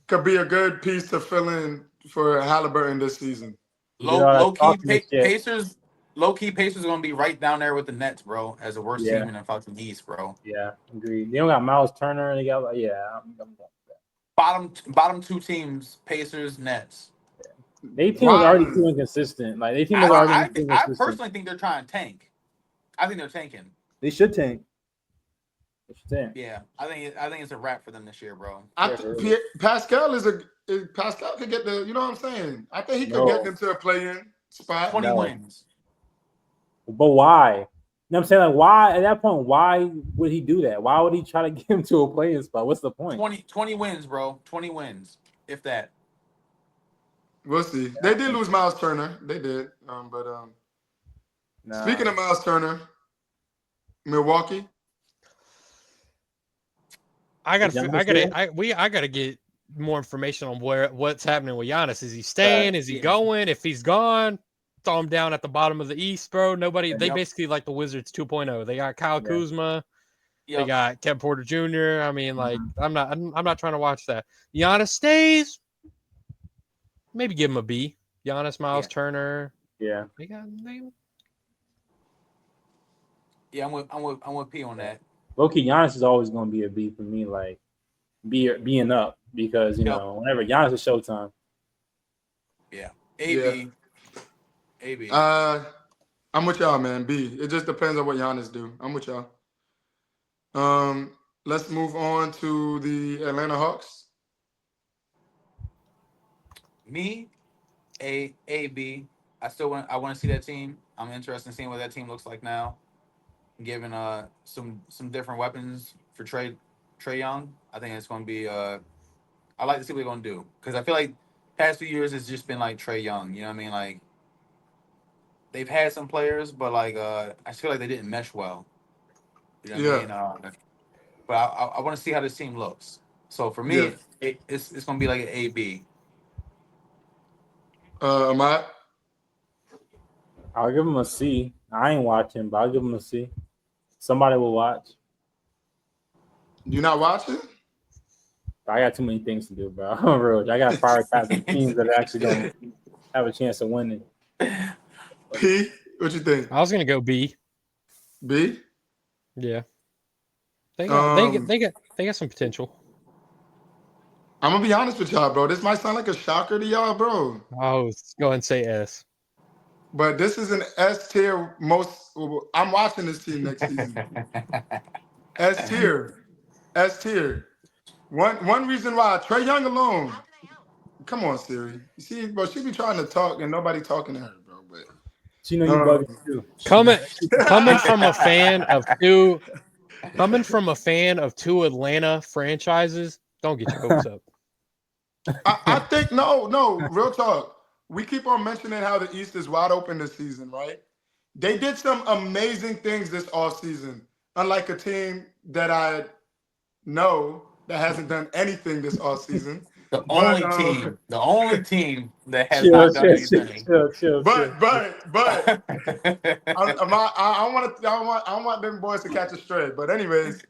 could be a good piece to fill in for Halliburton this season. Low key Pacers are gonna be right down there with the Nets, bro, as the worst team in the fucking East, bro. Yeah, agreed. They don't got Miles Turner. They got bottom two teams, Pacers, Nets. They team was already too inconsistent. Like they team was already too inconsistent. I personally think they're trying to tank. I think they're tanking. They should tank. Yeah, I think it's a wrap for them this year, bro. Pascal Pascal could get the. You know what I'm saying? I think he could get them to a play-in. spot. 20 No. wins. But why? You know what I'm saying? Like, why at that point? Why would he do that? Why would he try to get him to a playing spot? What's the point? 20 wins, bro. 20 wins, if that. We'll see. They did lose Miles Turner. They did. Speaking of Miles Turner, Milwaukee. I gotta get more information on what's happening with Giannis. Is he staying? Is he going? If he's gone, throw him down at the bottom of the East, bro. Nobody. They basically like the Wizards 2.0. They got Kyle Kuzma. They got Kevin Porter Jr. I mean, like, I'm not trying to watch that. Giannis stays. Maybe give him a B. Giannis, Miles Turner. Yeah. Yeah, I'm with P on that. Low-key, Giannis is always going to be a B for me, like being up because whenever Giannis is showtime. Yeah, AB. I'm with y'all, man. B. It just depends on what Giannis do. I'm with y'all. Let's move on to the Atlanta Hawks. Me, AB. I want to see that team. I'm interested in seeing what that team looks like now. Given some different weapons for Trae Young, I think it's going to be. I like to see what they're going to do because I feel like past few years it's just been like Trae Young. You know what I mean? Like they've had some players, but like I feel like they didn't mesh well. You know what I mean? But I want to see how this team looks. So for me, it's going to be like an AB. Ahmad? I'll give him a C. I ain't watching, but I'll give him a C. Somebody will watch. You not watching? I got too many things to do, bro. I'm real. I got to prioritize the teams that are actually going to have a chance of winning. P, what you think? I was gonna go B. B? Yeah. They got some potential. I'm gonna be honest with y'all, bro. This might sound like a shocker to y'all, bro. Oh, go ahead and say S. But this is an S tier. I'm watching this team next season. S tier. One reason why Trae Young alone. Come on, Siri. You see, bro, she be trying to talk and nobody talking to her, bro. But she know you bugging too. Coming from a fan of two Atlanta franchises, don't get your hopes up. I think no, real talk. We keep on mentioning how the East is wide open this season, right? They did some amazing things this offseason, unlike a team that I know that hasn't done anything this offseason. The only team that has not done anything. But I want them boys to catch a stray. But anyways,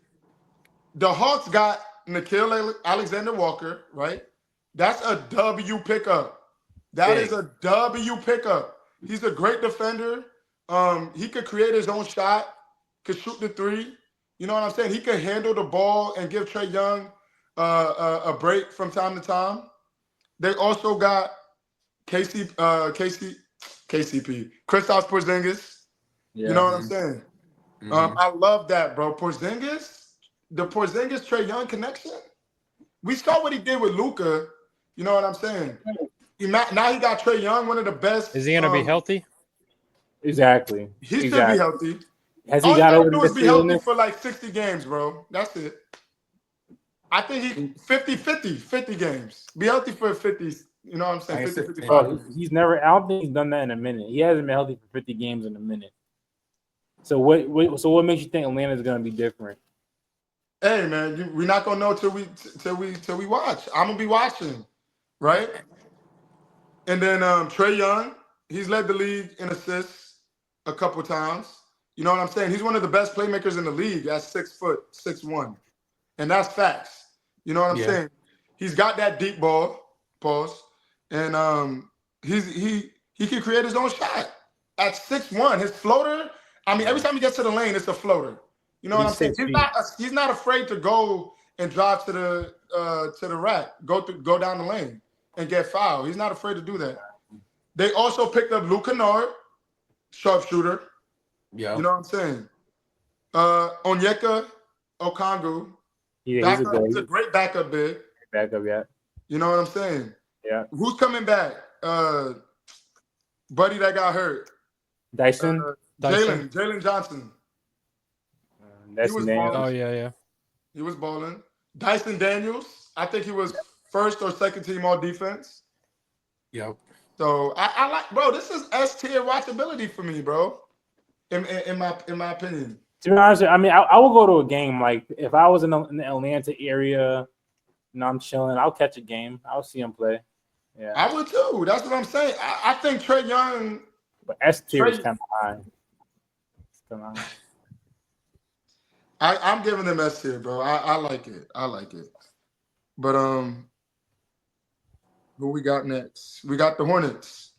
the Hawks got Nickeil Alexander-Walker, right? That's a W pickup. That is a W pickup. He's a great defender. He could create his own shot, could shoot the three. You know what I'm saying? He could handle the ball and give Trae Young a break from time to time. They also got KCP, Kristaps Porzingis. Yeah. You know what I'm saying? Mm-hmm. I love that, bro. The Porzingis Trae Young connection. We saw what he did with Luka. You know what I'm saying? Now he got Trae Young, one of the best. Is he going to be healthy? Exactly. He should be healthy. Has he got over the be healthy for like 60 games, bro. That's it. I think he 50 games. Be healthy for 50. You know what I'm saying? 50. He's never. I don't think he's done that in a minute. He hasn't been healthy for 50 games in a minute. So what makes you think Atlanta's going to be different? Hey man, we're not gonna know till we watch. I'm gonna be watching, right? And then Trae Young, he's led the league in assists a couple times. You know what I'm saying? He's one of the best playmakers in the league at 6'1", and that's facts. You know what I'm saying? He's got that deep ball, and he can create his own shot at 6'1". His floater. I mean, every time he gets to the lane, it's a floater. You know what I'm saying? He's not afraid to go and drive to the rack, go down the lane and get fouled. He's not afraid to do that. They also picked up Luke Kennard, sharpshooter. Yeah. You know what I'm saying? Onyeka Okongwu. He's a great backup big. Backup, yeah. You know what I'm saying? Yeah. Who's coming back? buddy that got hurt. Dyson. Jalen Johnson. That's He was Daniels. balling. Oh yeah. He was balling. Dyson Daniels. I think he was first or second team all defense. Yep. So I like, bro. This is S tier watchability for me, bro. In my opinion. To be honest, I mean, I will go to a game. Like if I was in the Atlanta area, I'm chilling. I'll catch a game. I'll see him play. Yeah, I would too. That's what I'm saying. I think Trae Young. But S tier is kind of high. I'm giving them S tier, bro. I like it. I like it. But who we got next? We got the Hornets.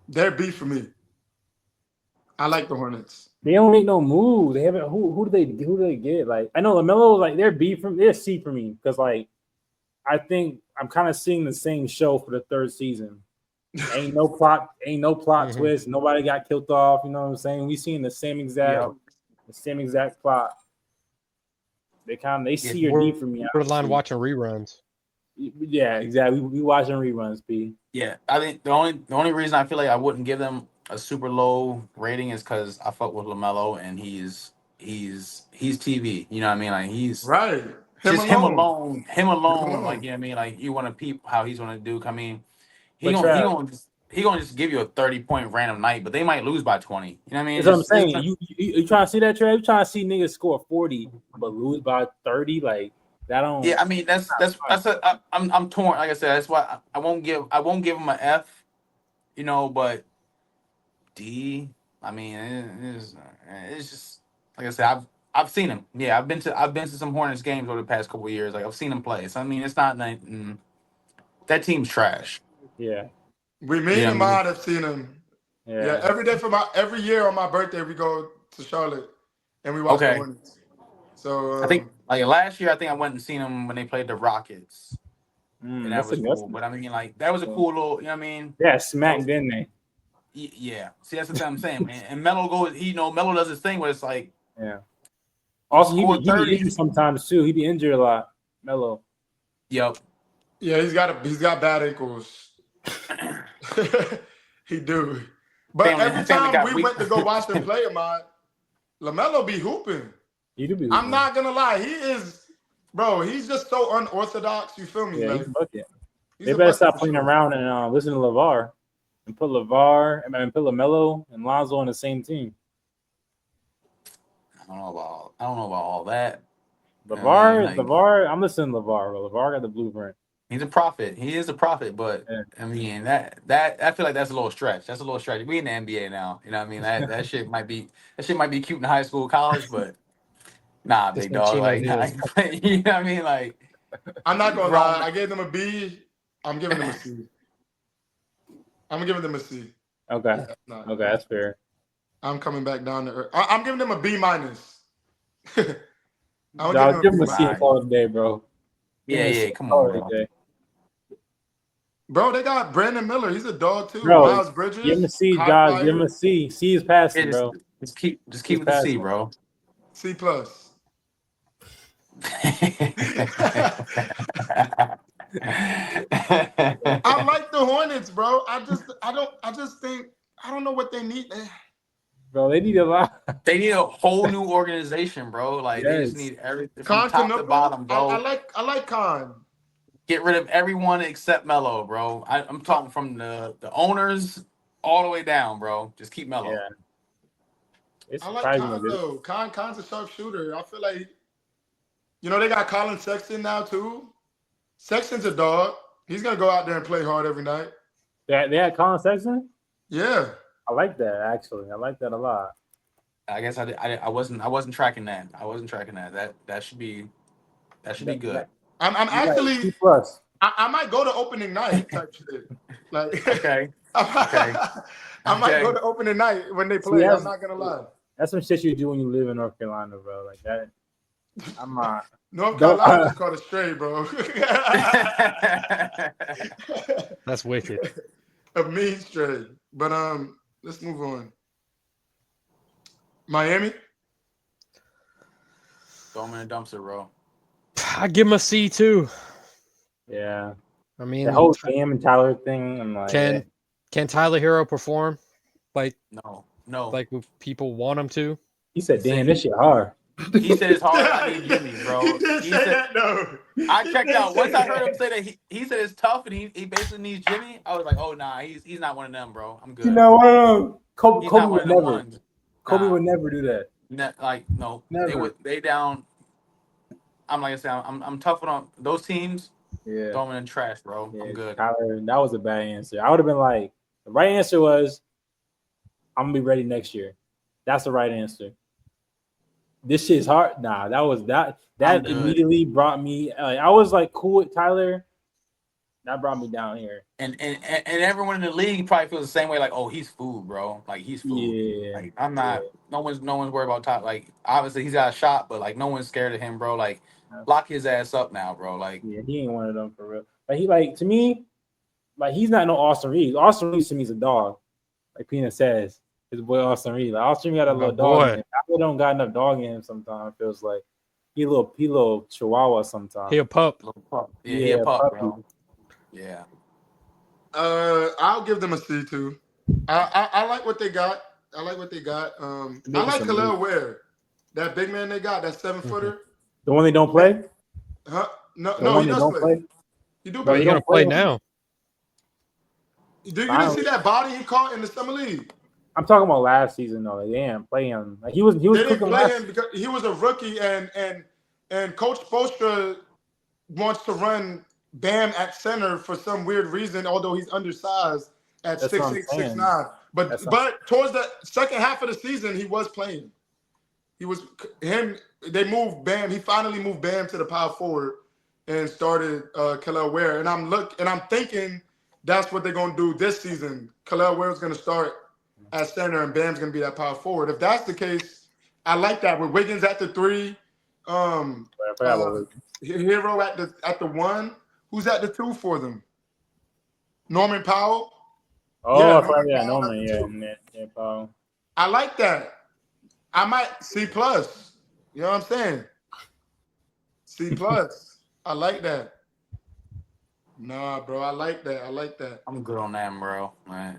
They're B for me. I like the Hornets. They don't make no move. They haven't. Who do they get? Like I know LaMelo. Like they're C for me because like I think I'm kind of seeing the same show for the third season. Ain't no plot twist. Nobody got killed off. You know what I'm saying? We seen the same exact plot. They see your D for me. Borderline watching reruns. Yeah, exactly. We watching reruns, P. Yeah, I think the only reason I feel like I wouldn't give them a super low rating is because I fuck with LaMelo and he's TV. You know what I mean? Like he's right. Him alone. Like you know what I mean? Like you want to peep how he's gonna do. I mean, he gonna just give you a 30-point random night, but they might lose by 20. You know what I mean? That's what I'm saying. You trying to see that, Trev? You trying to see niggas score 40 but lose by 30? Like that don't. Yeah, I mean I'm torn. Like I said, that's why I won't give him an F. You know, but D. I mean, it's just like I said. I've seen him. Yeah, I've been to some Hornets games over the past couple of years. Like I've seen him play. So I mean, it's not like that team's trash. Yeah. We and Ahmad have seen him. Yeah. Every year on my birthday we go to Charlotte and we watch the Hornets. So I think like last year, I went and seen him when they played the Rockets. And that was cool. But I mean, like that was a cool little. You know what I mean? Yeah, smacked, didn't they? Yeah. See, that's what I'm saying. And Melo goes. Melo does his thing where it's like. Yeah. Also, he be injured sometimes too. He be injured a lot. Melo. Yep. Yeah, he's got bad ankles. He do. But every time we went to go watch them play, LaMelo be hooping. He do be hooping. I'm not gonna lie. He is, bro. He's just so unorthodox. You feel me? Yeah, like, he's a bucket. They better stop playing around and listen to LeVar and put LeVar and put LaMelo and Lonzo on the same team. I don't know about all that. LeVar, I'm listening to LeVar, bro. LeVar got the blueprint. He's a prophet. He is a prophet, but I mean that I feel like that's a little stretch. That's a little stretch. We in the NBA now. You know what I mean? That shit might be cute in high school, college, but nah, big dog. Like you know what I mean? Like I'm not gonna lie. I gave them a B. I'm giving them a C. I'm giving them a C. Okay. Yeah, okay, that's fair. I'm coming back down to earth. I'm giving them a B minus. I'll give them a C all day, bro. Yeah, come on, bro. Bro, they got Brandon Miller. He's a dog too. Bro, Miles Bridges. Give him a C, Josh. Give him a C. C is passing, bro. Just keep with the C, bro. C plus. I like the Hornets, bro. I don't know what they need. Bro, they need a lot. They need a whole new organization, bro. Like they just need everything from top to bottom, bro. I like Khan. Get rid of everyone except Melo, bro. I'm talking from the owners all the way down, bro. Just keep Melo. Yeah. I like Khan though. Khan's a sharpshooter. I feel like, they got Colin Sexton now too. Sexton's a dog. He's gonna go out there and play hard every night. They had Colin Sexton? Yeah. I like that actually. I like that a lot. I guess I wasn't tracking that. That should be good. I'm actually I might go to opening night type shit. Like okay. I might go to opening night when they play. I'm not gonna lie. That's some shit you do when you live in North Carolina, bro. Like that. I'm not. North Carolina is called a stray, bro. That's wicked. A mean stray. But let's move on. Miami. Throw them in a dumpster, bro. I give him a C too. Yeah. I mean the whole Cam and Tyler thing. I'm like, Can Tyler Hero perform like No. people want him to? He said, "Damn, this shit hard." He said it's hard. I need Jimmy, bro. He didn't say said, that, no. I He checked didn't out. say Once I heard that. him say that he said it's tough and he basically needs Jimmy, I was like, oh nah, he's not one of them, bro. I'm good. You know what? Kobe He's not one would of them never. ones. Kobe Nah. would never do that. No. Never. They down. I'm like I said, I'm tough on those teams. Yeah. Throw them in the trash, bro. Yeah, I'm good. Tyler, that was a bad answer. I would have been like, the right answer was, I'm gonna be ready next year. That's the right answer. This shit's hard. Nah, that immediately brought me. I was like cool with Tyler. That brought me down here. And everyone in the league probably feels the same way. Like, oh, he's food, bro. Like he's food. Yeah. Like I'm not. Yeah. No one's worried about Tyler. Like obviously he's got a shot, but like no one's scared of him, bro. Like lock his ass up now, bro. Like he ain't one of them for real. Like to me, like he's not no Austin Reeves. Austin Reeves to me is a dog. Like Peanut says, his boy Austin Reeves. Like Austin Reeves got a little dog in him. I don't got enough dog in him sometimes. It feels like he a little chihuahua sometimes. He a pup. Yeah, he a pup, bro. Yeah. I'll give them a C too. I like what they got. I like Khalil Ware. That big man they got, that 7-footer. The one they don't play? Huh? No, he does play. He do play. He's gonna play now. You didn't see that body he caught in the summer league? I'm talking about last season though. Like, they didn't play him. Like he was they cooking didn't play him because he was a rookie and Coach Spoelstra wants to run Bam at center for some weird reason, although he's undersized at 6'8", 6'9". But towards the second half of the season, he was playing. They moved Bam. He finally moved Bam to the power forward and started Khalil Ware. And I'm thinking that's what they're gonna do this season. Khalil Ware's gonna start at center and Bam's gonna be that power forward. If that's the case, I like that. With Wiggins at the 3, Hero at the 1. Who's at the 2 for them? Norman Powell. Norman. Yeah, Powell. I like that. I might C+. You know what I'm saying? C+. I like that. Nah, bro. I like that. I'm good on that, bro. All right,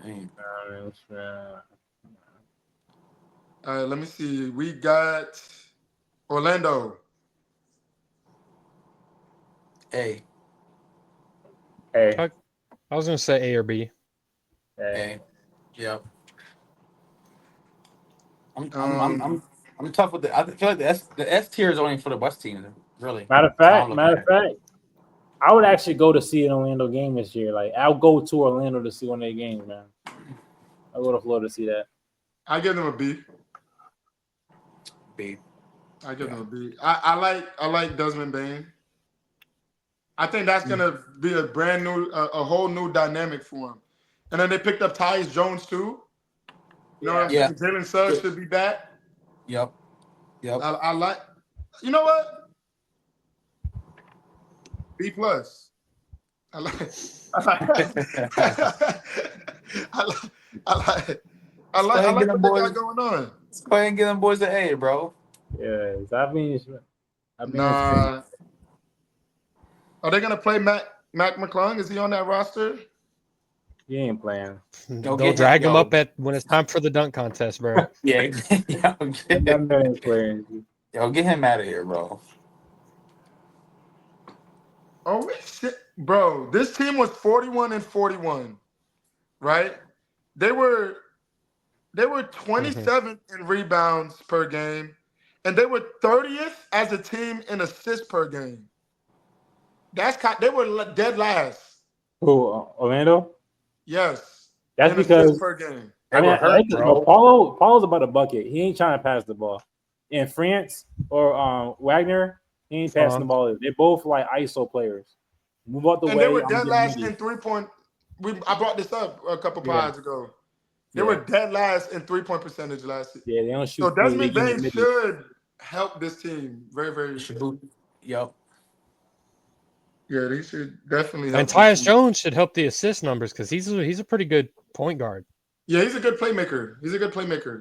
let me see. We got Orlando. A. I was gonna say A or B. A. Yep. I'm tough with the. I feel like the S tier is only for the West team, really. Matter of fact, I would actually go to see an Orlando game this year. Like I'll go to Orlando to see one of their games, man. I'll go to Florida to see that. I give them a B. B. I give them a B. I like Desmond Bain. I think that's gonna be a brand new, a whole new dynamic for him. And then they picked up Tyus Jones too. You know what I'm saying? Jalen Suggs should be back. Yep. I like. You know what? B+. I like what they got going on. Let's go ahead and give them boys an A, bro. Yeah, I mean, nah. Are they gonna play Mac McClung? Is he on that roster? He ain't playing. They'll drag him up when it's time for the dunk contest, bro. Yeah. Get him out of here, bro. Oh shit, bro! This team was 41-41, right? They were 27th in rebounds per game, and they were 30th as a team in assists per game. They were dead last. Who, Orlando? Yes. That's because per game. Paulo's about a bucket. He ain't trying to pass the ball. In France or Wagner, he ain't passing the ball. They're both like ISO players. Move out the way. And they were dead last in 3-point. I brought this up a couple pods ago. They were dead last in 3-point percentage last year. Yeah, they don't shoot. So Desmond Bain should help this team very, very. Yep. Yeah, they should definitely help. And Tyus Jones should help the assist numbers because he's a pretty good point guard. Yeah, he's a good playmaker.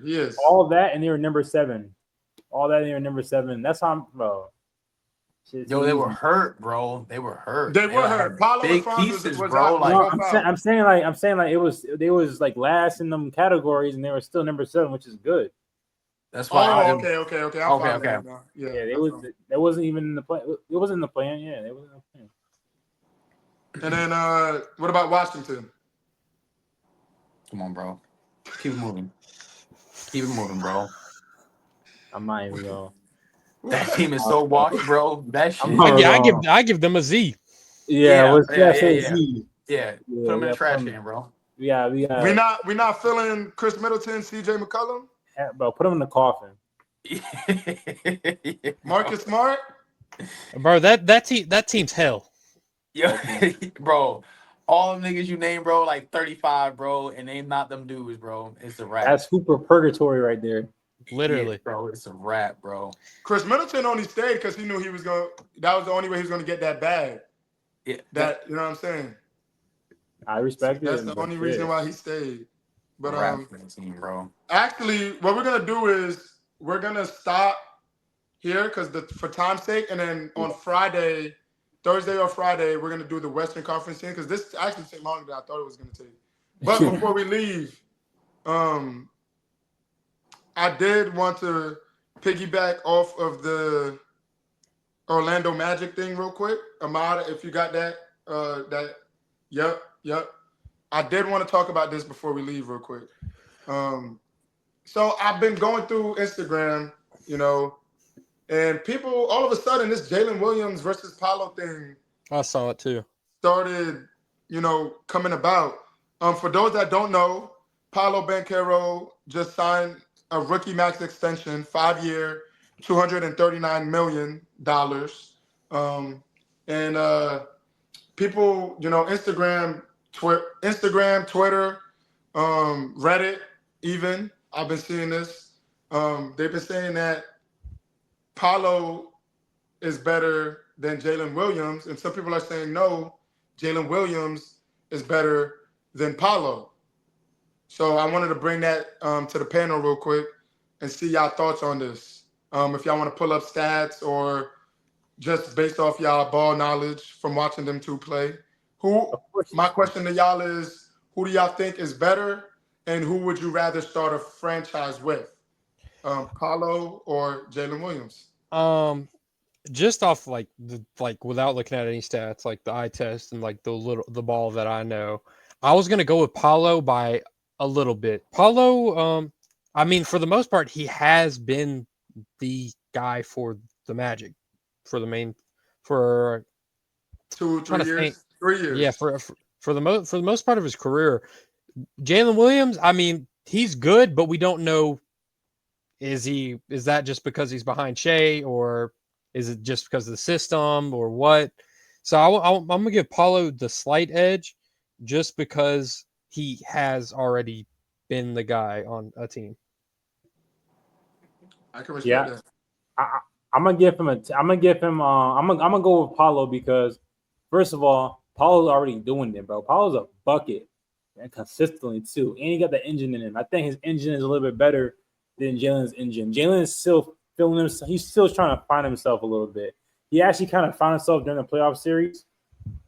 He is. All that, and they were number 7. That's how I'm, bro. Yo, they were hurt, bro. They were hurt. They were hurt. Paulo big Alfonso pieces, was bro. out. Like No, I'm saying like they was like last in them categories, and they were still number 7, which is good. that's why. Okay. I'm following that now. Yeah, they wasn't even in the play. It wasn't in the plan. Yeah, they wasn't in the plan. And then what about Washington? Come on, bro. Keep it moving. Keep it moving, bro. I'm not even going. That team is so washed, bro. That shit. I give them a Z. Yeah, Z. Yeah, put them in the trash can, bro. Yeah, we not feeling Chris Middleton, CJ McCollum. Yeah, bro, put him in the coffin. Marcus Smart, bro. That team's hell. Yo, bro. All them niggas you name, bro, like 35, bro, and they not them dudes, bro. It's a wrap. That's super purgatory right there. Literally, yeah, bro. It's a wrap, bro. Chris Middleton only stayed because he knew he was going. That was the only way he was going to get that bag. Yeah, you know what I'm saying. I respect it. That's the only reason why he stayed. But team, bro. Actually, what we're gonna do is we're gonna stop here because for time's sake, and then on Friday, Thursday or Friday, we're gonna do the Western Conference thing because this actually took longer than I thought it was gonna take. But before we leave, I did want to piggyback off of the Orlando Magic thing real quick. Ahmad, if you got that, yep. I did want to talk about this before we leave real quick. So I've been going through Instagram, and people all of a sudden this Jalen Williams versus Paolo thing. I saw it too. Started, coming about. For those that don't know, Paolo Banchero just signed a rookie max extension, 5-year, $239 million. People, Instagram, Twitter, Reddit, even I've been seeing this. They've been saying that Paolo is better than Jalen Williams, and some people are saying no, Jalen Williams is better than Paolo. So I wanted to bring that to the panel real quick and see y'all thoughts on this. If y'all want to pull up stats or just based off y'all ball knowledge from watching them two play. My question to y'all is, who do y'all think is better, and who would you rather start a franchise with, Paolo or Jalen Williams? Just off without looking at any stats, like the eye test and like the ball that I know, I was gonna go with Paolo by a little bit. Paolo, I mean, for the most part, he has been the guy for the Magic, for 3 years. 3 years. Yeah, for the most part of his career. Jalen Williams, I mean, he's good, but we don't know. Is that just because he's behind Shea, or is it just because of the system, or what? So I'm gonna give Paolo the slight edge, just because he has already been the guy on a team. I can respect that. I'm gonna give him I'm gonna go with Paolo because, first of all, Paolo's already doing it, bro. Paolo's a bucket, and consistently too, and he got the engine in him. I think his engine is a little bit better than Jalen's engine. Jalen is still feeling himself. He's still trying to find himself a little bit. He actually kind of found himself during the playoff series.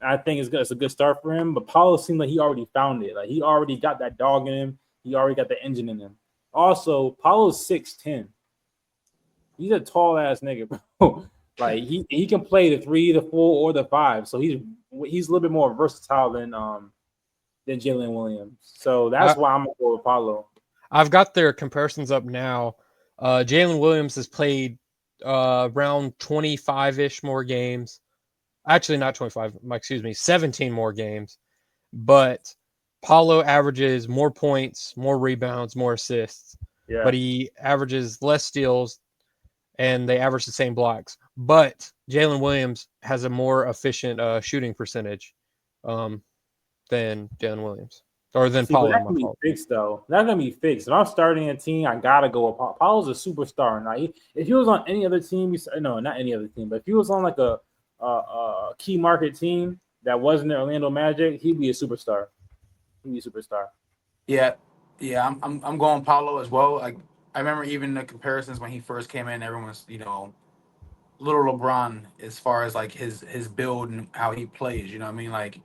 I think it's good. It's a good start for him. But Paolo seemed like he already found it. Like he already got that dog in him. He already got the engine in him. Also, Paolo's 6'10". He's a tall ass nigga, bro. Like he can play the 3, the 4, or the 5. So he's a little bit more versatile than Jalen Williams. So that's why I'm gonna go with Paolo. I've got their comparisons up now. Jalen Williams has played around 25-ish more games. Actually, not 25. Excuse me, 17 more games. But Paolo averages more points, more rebounds, more assists. Yeah. But he averages less steals, and they average the same blocks. But Jalen Williams has a more efficient shooting percentage than Jalen Williams. Or than Paolo. That's gonna be fixed, though. That's gonna be fixed. If I'm starting a team, I gotta go with Paolo. Paolo's a superstar. Now, if he was on any other team, no, not any other team, but if he was on like a key market team that wasn't the Orlando Magic, he'd be a superstar. Yeah. I'm going Paolo as well. Like I remember even the comparisons when he first came in, everyone's little LeBron as far as like his build and how he plays. You know what I mean? Like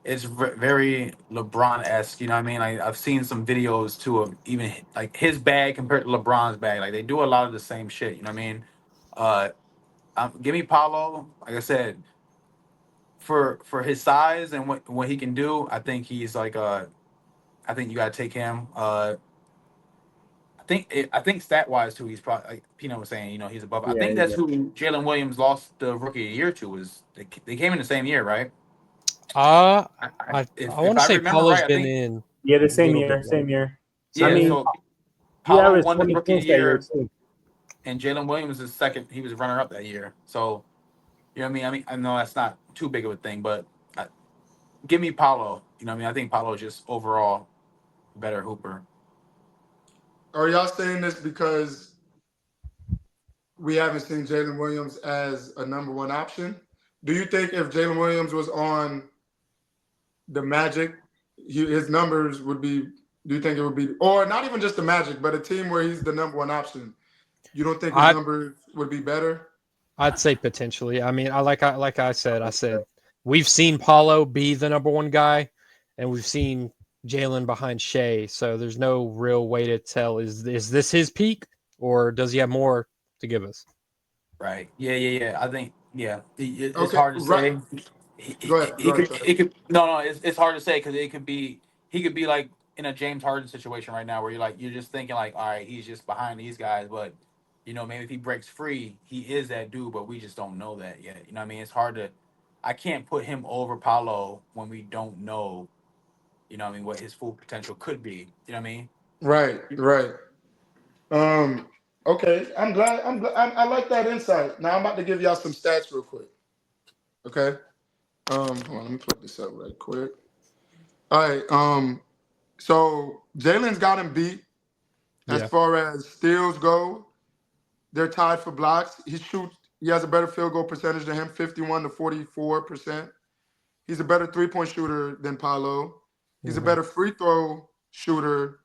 it's very LeBron-esque. You know what I mean? Like I've seen some videos too of even like his bag compared to LeBron's bag. Like they do a lot of the same shit. You know what I mean? Uh, give me Paulo. Like I said, for his size and what he can do, I think he's like I think you gotta take him. I think stat wise too, he's probably like Pino was saying, you know, he's above. I Yeah, think that's yeah, who Jalen Williams lost the rookie of the year to. Was they came in the same year, right? I If want to I say remember Paulo's right, I been think in yeah. The a same little bit year, longer. same year. I yeah. So mean, So he Paulo averaged won the 20 rookie of points the that year year, too. and Jalen Williams is second. He was runner up that year. So you know what I mean. I know that's not too big of a thing, but uh, give me Paulo. You know what I mean. I think Paulo is just overall better hooper. Are y'all saying this because we haven't seen Jalen Williams as a number one option? Do you think if Jalen Williams was on the Magic, his numbers would be? Do you think it would be, or not even just the Magic, but a team where he's the number one option? You don't think his I numbers would be better? I'd say potentially. I mean, like I said we've seen Paulo be the number one guy, and we've seen Jalen behind Shea. So there's no real way to tell is this his peak or does he have more to give us? Right. Yeah. I think it's Okay, hard to right. say. Go ahead. Go ahead. It could no, it's hard to say because it could be he could be like in a James Harden situation right now where you're just thinking like, all right, he's just behind these guys, but you know, maybe if he breaks free, he is that dude, but we just don't know that yet. You know what I mean? It's hard to I can't put him over Paulo when we don't know, you know what I mean, what his full potential could be. You know what I mean? Right. Right. Um. Okay. I'm glad. I like that insight. Now I'm about to give y'all some stats real quick. Okay. Hold on. Let me put this up right quick. All right. So Jalen's got him beat as Yeah. far as steals go. They're tied for blocks. He has a better field goal percentage than him, 51 to 44%. He's a better three-point shooter than Paolo. He's a Mhm. better free throw shooter,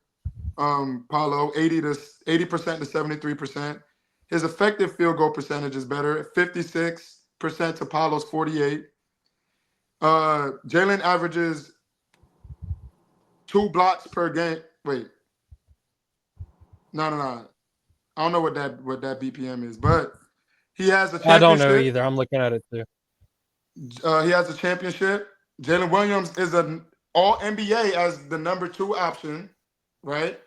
Paolo, 80% to 73%. His effective field goal percentage is better, 56% to Paolo's 48. Jalen averages 2 blocks per game. Wait, no. I don't know what that BPM is, but he has a I don't know championship. either. I'm looking at it too. He has a championship. Jalen Williams is an All NBA as the number 2 option, right?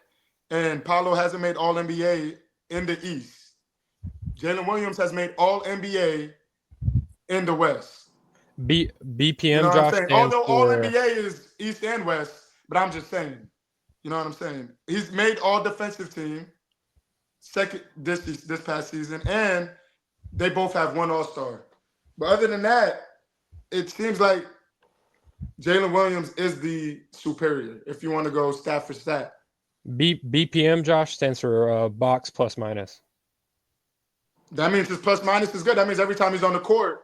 And Paolo hasn't made All NBA in the East. Jalen Williams has made All NBA in the West. You know BPM what I'm Josh saying? stands Although All for NBA is East and West, but I'm just saying. You know what I'm saying? He's made All Defensive Team second this past season, and they both have 1 All-Star. But other than that, it seems like Jalen Williams is the superior if you want to go stat for stat. BPM Josh stands for box plus minus. That means his plus minus is good. That means every time he's on the court,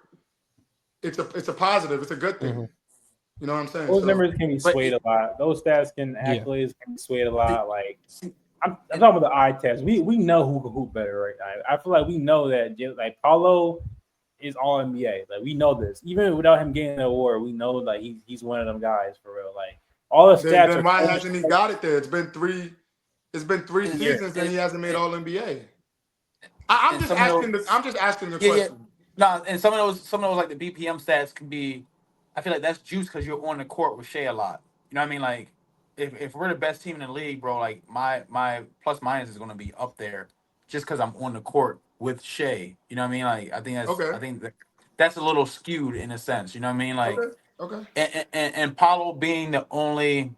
it's a positive. It's a good thing. Mm-hmm. You know what I'm saying? Those So numbers can be But swayed a lot. Those stats can Yeah. accolades can be swayed a lot. Like I'm talking about the eye test. We know who can hoop better right now. I feel like we know that like Paulo is all NBA. Like we know this. Even without him getting an award, we know like he's one of them guys for real. Like all the stats then are why hasn't he got it there? It's been three yeah. seasons and he hasn't made All NBA. I'm and just some of asking those I'm just asking the yeah. question. No, and some of those like the BPM stats can be. I feel like that's juice because you're on the court with Shea a lot. You know what I mean? Like if we're the best team in the league, bro, like my plus minus is gonna be up there just because I'm on the court with Shea. You know what I mean? Like Okay. I think that's a little skewed in a sense. You know what I mean? Like Okay. Okay. and Paulo being the only.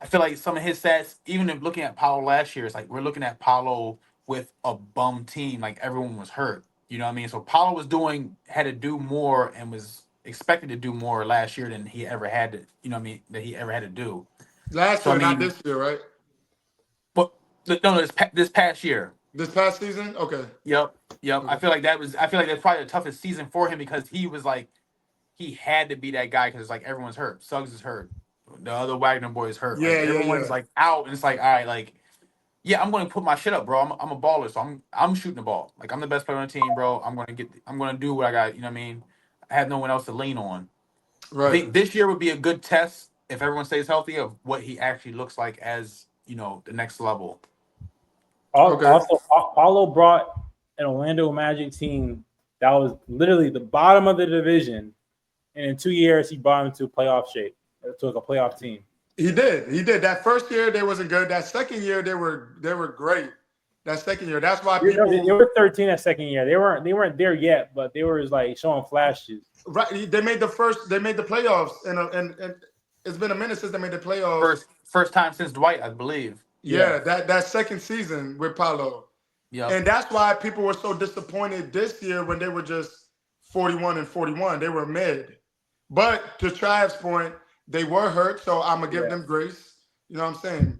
I feel like some of his stats, even if looking at Paulo last year, it's like we're looking at Paulo with a bum team, like everyone was hurt. You know what I mean? So Paulo had to do more and was expected to do more last year than he ever had to, you know what I mean, that he ever had to do. Last So I year, not mean, this year, right? but no, this past year. This past season? Okay. Yep. I Okay. feel like I feel like that's probably the toughest season for him because he was like he had to be that guy because like everyone's hurt. Suggs is hurt. The other Wagner boy is hurt. Like Yeah. everyone's like out, and it's like all right, like yeah, I'm going to put my shit up, bro. I'm a baller, so I'm shooting the ball. Like I'm the best player on the team, bro. I'm going to do what I got. You know what I mean? I have no one else to lean on. I Right. think this year would be a good test if everyone stays healthy of what he actually looks like as the next level. Okay. Also, Paulo brought an Orlando Magic team that was literally the bottom of the division, and in 2 years he brought them to playoff shape, to a playoff team. He did. That first year they wasn't good. That second year they were great. That second year, that's why people They were 13 that second year. They weren't there yet, but they were like showing flashes. right. They made the playoffs, and it's been a minute since they made the playoffs. First time since Dwight, I believe. Yeah, that second season with Paulo. Yeah, and that's why people were so disappointed this year when they were just 41-41. They were mid, but to Trav's point, they were hurt, so I'm gonna give them grace. You know what I'm saying?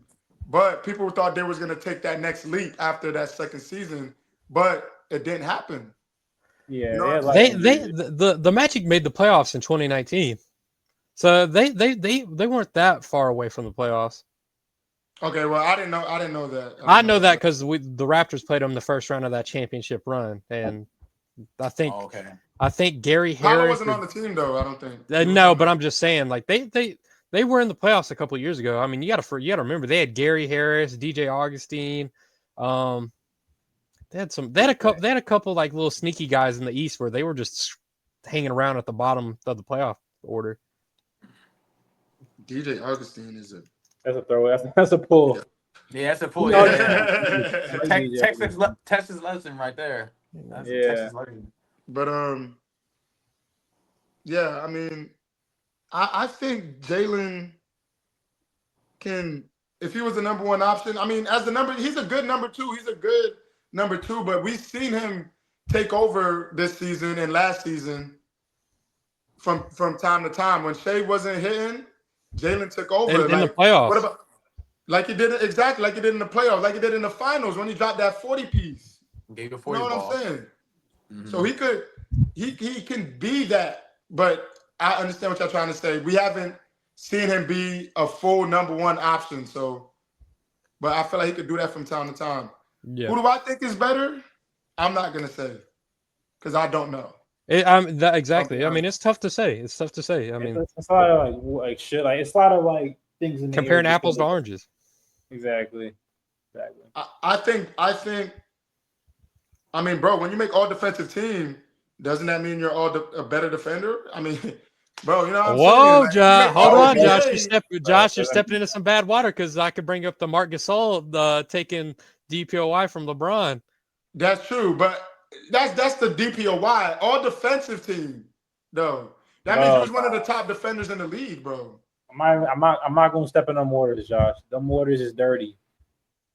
But people thought they was gonna take that next leap after that second season, but it didn't happen. Yeah, You know the Magic made the playoffs in 2019, so they weren't that far away from the playoffs. Okay, well, I didn't know that. I know that because the Raptors played them the first round of that championship run, and I think Gary Harris. Paulo wasn't on the team though. I don't think. No, but I'm just saying, like they were in the playoffs a couple of years ago. I mean, you got to remember they had Gary Harris, DJ Augustine. They had a couple like little sneaky guys in the East where they were just hanging around at the bottom of the playoff order. DJ Augustine is a. That's a throw. That's a pull. Yeah, that's a pull. Texas lesson right there. That's a Texas lesson. But yeah, I mean, I think Jalen can, if he was the number one option. I mean, he's a good number two. He's a good number two. But we've seen him take over this season and last season from time to time. When Shea wasn't hitting, Jalen took over in the playoffs. What about like he did in the playoffs, like he did in the finals when he dropped that 40 piece. Gave the 40 you know ball. what I'm saying? Mm-hmm. So he can be that, but I understand what y'all trying to say. We haven't seen him be a full number one option. So, but I feel like he could do that from time to time. Yeah. Who do I think is better? I'm not gonna say because I don't know. Exactly. I mean, it's tough to say. I mean, it's a lot of like shit. Like it's a lot of like things in comparing apples to oranges. Exactly. I think. I mean, bro, when you make all defensive team, doesn't that mean you're a better defender? I mean, bro, you know what I'm saying? Whoa, Like, Josh, hold on, NBA. Josh, you're stepping into some bad water because I could bring up the Marc Gasol taking DPOY from LeBron. That's true, but that's the DPOY, all defensive team, though. That means he was one of the top defenders in the league, bro. I'm not gonna step in them waters, Josh. Them waters is dirty.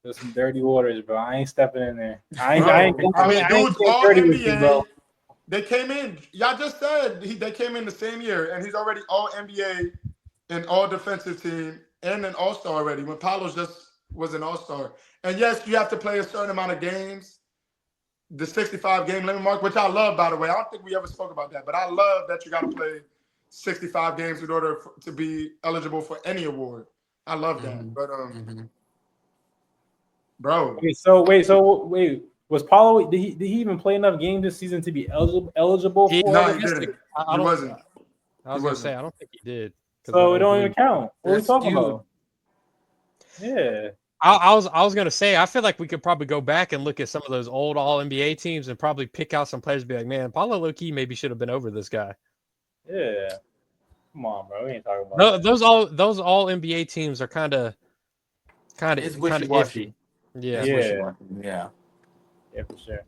There's some dirty waters, bro. I ain't stepping in there. I ain't dudes, all dirty NBA. with you, bro. They came in. Y'all just said they came in the same year, and he's already all NBA and all defensive team and an all-star already. When Paulo just was an all-star, and yes, you have to play a certain amount of games, the 65 game limit mark, which I love, by the way. I don't think we ever spoke about that, but I love that you got to play 65 games in order to be eligible for any award. I love that, but bro. Wait. Was Paulo? Did he even play enough games this season to be eligible for? No, he didn't. He wasn't. I was gonna say I don't think he did. So it don't even count. What are we talking about? Yeah. I was gonna say I feel like we could probably go back and look at some of those old All NBA teams and probably pick out some players and be like, man, Paulo Low-key maybe should have been over this guy. Yeah. Come on, bro. We ain't talking about those all NBA teams are kind of iffy. Yeah, for sure.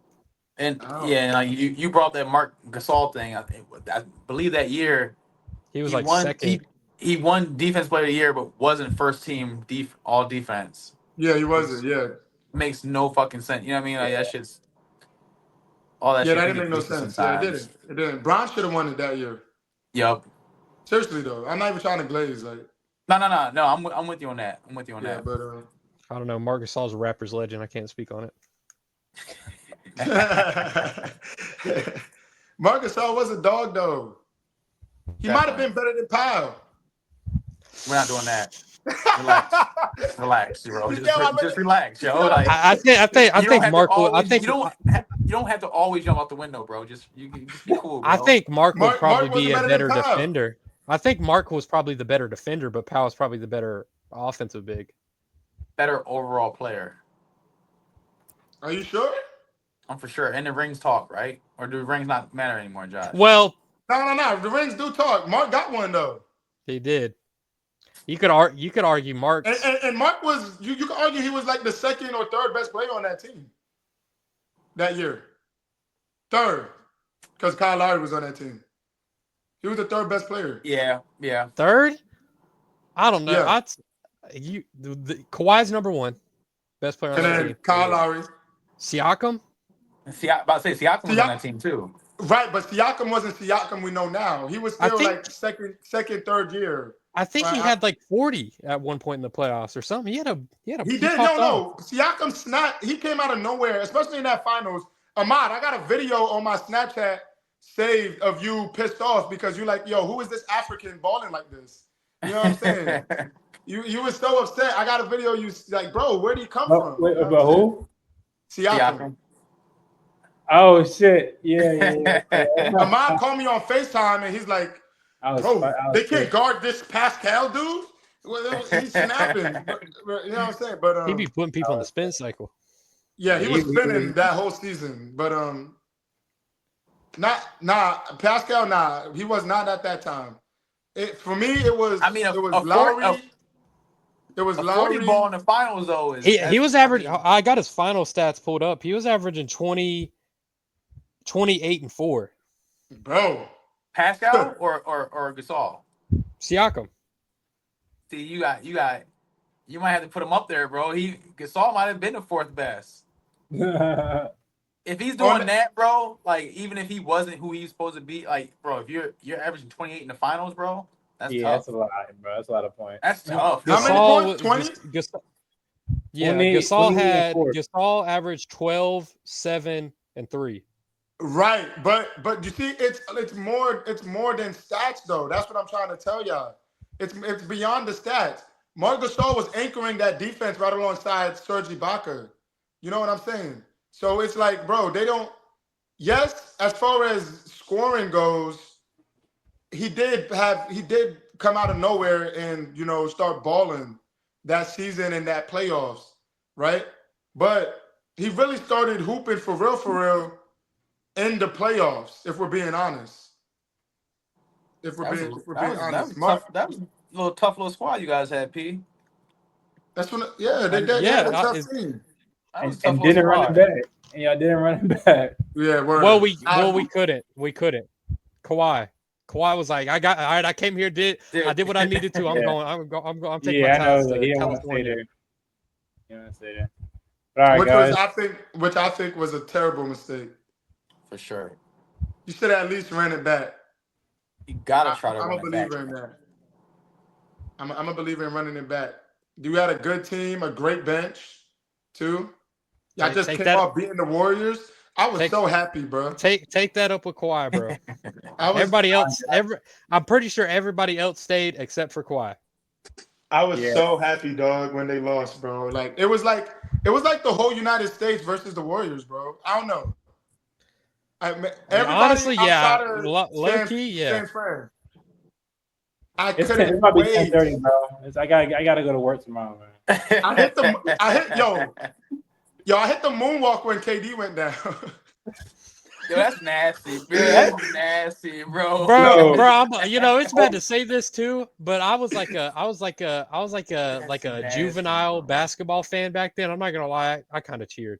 And like you brought that Marc Gasol thing. I believe that year he was second. He won Defense Player of the Year, but wasn't first team all defense. Yeah, he wasn't. Yeah, makes no fucking sense. You know what I mean? Like that shit's all that. Yeah, shit that didn't make no sense. Yeah, it didn't. Bron should have won it that year. Yep. Seriously though, I'm not even trying to glaze. Like, no. I'm with you on that. Yeah, but I don't know. Marc Gasol's a rapper's legend. I can't speak on it. Marc Gasol was a dog though. He might have been better than Powell. We're not doing that. Relax. Relax, bro. Just relax, yo. Like I think Mark. You don't have to always jump out the window, bro. Just be cool, bro. I think Mark would probably be a better than Powell. defender. I think Mark was probably the better defender, but Powell's probably the better offensive big. Better overall player. Are you sure? I'm for sure. And the rings talk, right? Or do rings not matter anymore, Josh? Well, no. The rings do talk. Mark got one though. He did. You could argue Mark. And Mark was you could argue he was like the second or third best player on that team that year. Third, because Kyle Lowry was on that team. He was the third best player. Yeah. Third? I don't know. Yeah. Kawhi's number one, best player on that team. Kyle Lowry. Siakam? About to say Siakam was on that team too. Right, but Siakam wasn't Siakam we know now. He was still like second, third year. I think he had like 40 at one point in the playoffs or something. He did. No. Siakam's not. He came out of nowhere, especially in that finals. Ahmad, I got a video on my Snapchat saved of you pissed off because you're like, yo, who is this African balling like this? You know what I'm saying? you were so upset. I got a video. You like, bro, where did he come from? Wait, about who? Siakam. Oh shit! Yeah. Ahmad called me on FaceTime and he's like, bro, they can't guard this Pascal dude. Well, he's snapping. You know what I'm saying? But he'd be putting people in the spin cycle. Yeah, he was spinning that whole season. But Pascal, he was not at that time. For me, it was. I mean, it was Lowry. It was Lowry. 40 ball in the finals though. He was averaging. I got his final stats pulled up. He was averaging 28 and 4. Bro. Pascal or Gasol? Siakam. See, you might have to put him up there, bro. Gasol might have been the fourth best. If he's doing that, bro, like even if he wasn't who he's supposed to be, like, bro, if you're averaging 28 in the finals, bro, that's tough. That's a lot, bro. That's a lot of points. That's tough. How many points? 20? Gasol averaged 12, 7, and 3. Right, but you see, it's more than stats though. That's what I'm trying to tell y'all. It's beyond the stats. Marc Gasol was anchoring that defense right alongside Serge Ibaka. You know what I'm saying? So it's like, bro, they don't. Yes, as far as scoring goes, he did come out of nowhere and start balling that season in that playoffs, right? But he really started hooping for real. In the playoffs, if we're being honest. That was a tough little squad you guys had, P. That's when, they did. Yeah, a tough team. And didn't run it back. And y'all didn't run it back. Yeah, well, we couldn't. Kawhi was like, all right. I came here, I did what I needed to. I'm taking my time to California. All right, guys. Which I think was a terrible mistake. For sure. You should have at least ran it back. You gotta try to run it back. I'm a believer in that. I'm a believer in running it back. You had a good team, a great bench, too. I just came off beating the Warriors. I was so happy, bro. Take that up with Kawhi, bro. Everybody else, I'm pretty sure everybody else stayed except for Kawhi. I was so happy, dog, when they lost, bro. Like it was like the whole United States versus the Warriors, bro. I don't know. Honestly, yeah. Low key, yeah. I couldn't wait. 10:30, bro. I gotta go to work tomorrow, man. I hit the moonwalk when KD went down. Yo, that's nasty. That's nasty, bro. Bro, it's bad to say this too, but I was like a juvenile basketball fan back then. I'm not gonna lie, I kind of cheered.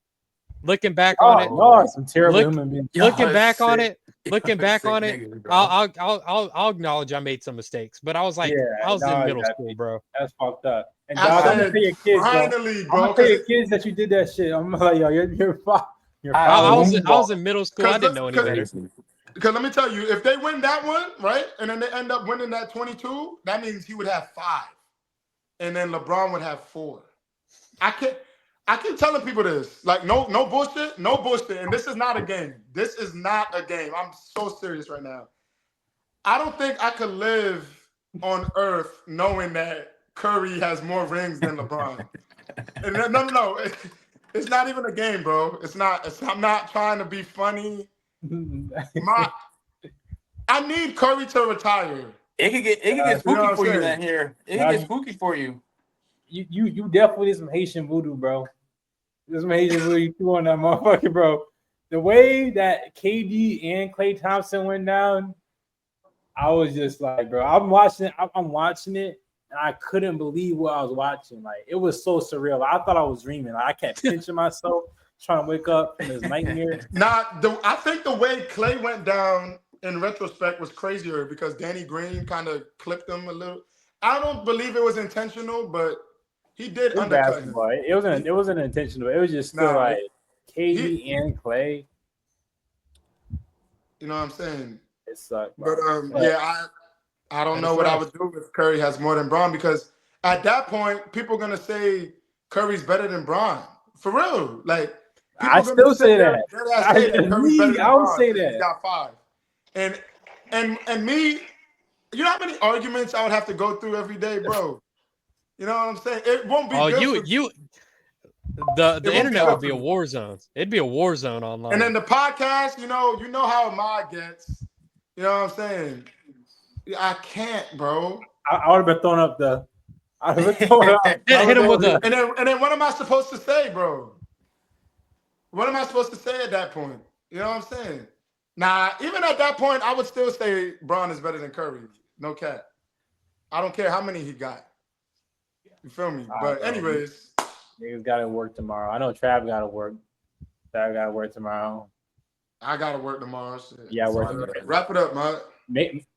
Looking back on it, some terrible human beings. Looking back on it, I'll acknowledge I made some mistakes, but I was like, I was in middle school, bro. That's fucked up. And dog, I'm gonna tell your kids, finally, bro. I'm gonna tell your kids that you did that shit. I'm like, yo, you're fine. I was in middle school. I didn't know any better. Because let me tell you, if they win that one, right, and then they end up winning that 22, that means he would have 5, and then LeBron would have 4. I keep telling people this, like, no bullshit, and this is not a game. This is not a game. I'm so serious right now. I don't think I could live on Earth knowing that Curry has more rings than LeBron. And no. It's not even a game, bro. It's not. I'm not trying to be funny. I need Curry to retire. It could get spooky for you then here. It could get spooky for you. You definitely did some Haitian voodoo, bro. There's some Haitian voodoo too on that motherfucker, bro. The way that KD and Klay Thompson went down, I was just like, bro, I'm watching it, and I couldn't believe what I was watching. Like, it was so surreal. I thought I was dreaming. Like, I kept pinching myself, trying to wake up from this nightmare. I think the way Klay went down in retrospect was crazier because Danny Green kind of clipped him a little. I don't believe it was intentional, but he did undercut him. It wasn't intentional. It was just still like KD and Klay. You know what I'm saying? It sucked. But I don't know what I would do if Curry has more than Bron, because at that point people are gonna say Curry's better than Bron. For real. Like, I still say that. I would say that. He got 5. And me, you know how many arguments I would have to go through every day, bro? You know what I'm saying? It won't be good. The internet would be a war zone. It'd be a war zone online. And then the podcast, you know how Ahmad gets. You know what I'm saying? I can't, bro. I would have been throwing up the. I would have been throwing up. Hit him with the. And then what am I supposed to say, bro? What am I supposed to say at that point? You know what I'm saying? Nah, even at that point, I would still say Bron is better than Curry. No cap. I don't care how many he got. You feel me? But anyways. Niggas got to work tomorrow. I know Trav got to work. Trav got to work tomorrow. I got to work tomorrow. Shit. Yeah, work tomorrow. Wrap it up, man.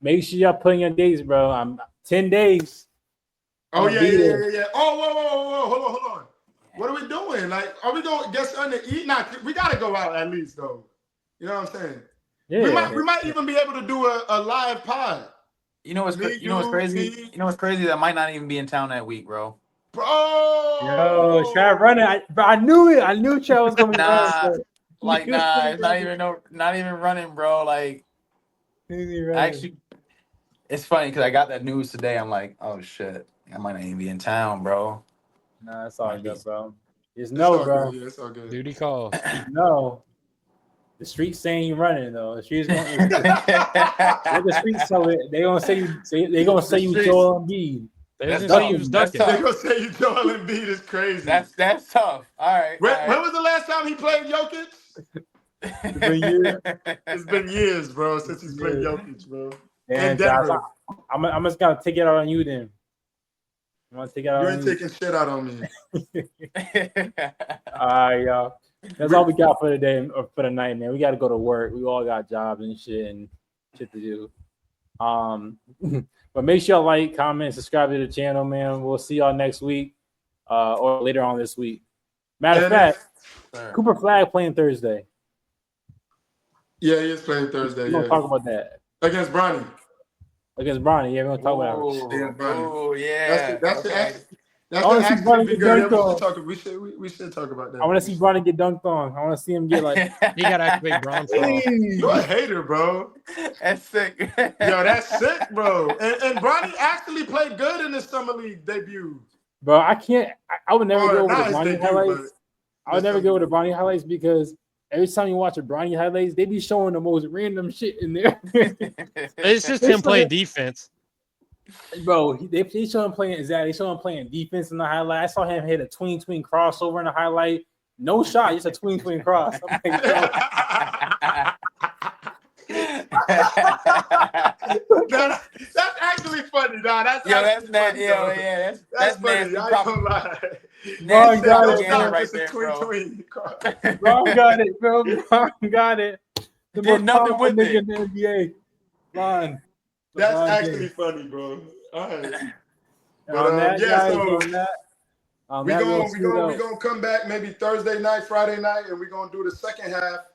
Make sure y'all put in your days, bro. I'm 10 days. Oh, yeah. Oh, whoa. Hold on. What are we doing? Like, are we going to get something to eat? Nah, we got to go out at least, though. You know what I'm saying? Yeah. We might even be able to do a live pod. You know what's crazy? You know what's crazy? That might not even be in town that week, bro. Bro, yo, Trav running. I knew it. I knew Trav was gonna be running. It's not even running, bro. Like, actually, it's funny because I got that news today. I'm like, oh shit, I might not even be in town, bro. Nah, it's all good, bro. Just know, bro. Yeah, it's all good. Duty call. No. The streets saying you running though. The streets going. The streets tell it. They gonna say you Joel Embiid. They're gonna say you Joel Embiid is crazy. That's tough. All right. When was the last time he played Jokic? It's been years, bro, since he's played Jokic, bro. And Josh, I'm just gonna take it out on you then. I'm gonna take it out. You on ain't taking shit out on me. All right, y'all. That's all we got for today or for the night, man. We got to go to work. We all got jobs and shit to do. But make sure y'all like, comment, subscribe to the channel, man. We'll see y'all next week or later on this week. Matter of fact, Cooper Flag playing Thursday. Yeah, he is playing Thursday. We're gonna talk about that against Bronny. Yeah, we're gonna talk about it. Oh yeah. That's actually be good. We should talk about that. I want to see Bronny get dunked on. I want to see him get like. You gotta activate Bron. You're a hater, bro. That's sick. Yo, that's sick, bro. And Bronny actually played good in his summer league debut. Bro, I can't. I would never go with the Bronny highlights. I would never go with the Bronny highlights because every time you watch a Bronny highlights, they be showing the most random shit in there. It's just him playing defense. Bro, they show him playing They show him playing defense in the highlight. I saw him hit a tween crossover in the highlight. No shot, just a tween cross. I'm like, that's actually funny, dog. That's funny. That's funny. I ain't gonna lie. Ron got it right there, bro. Ron got it, bro. Ron got it. The Did nothing with it in the NBA. Ron. That's actually funny, bro. All right. We're gonna come back maybe Thursday night, Friday night, and we're gonna do the second half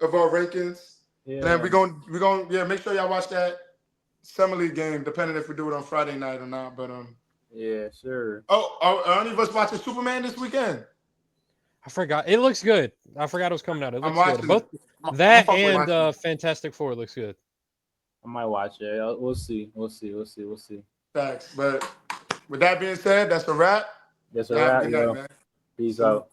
of our rankings. Yeah. And we're gonna make sure y'all watch that summer league game, depending if we do it on Friday night or not. But yeah, sure. Oh, are any of us watching Superman this weekend? I forgot. It looks good. I forgot it was coming out. It looks good. Both that and Fantastic Four looks good. I might watch it. We'll see. Facts. But With that being said, that's a wrap. That's a wrap, yo. Peace out.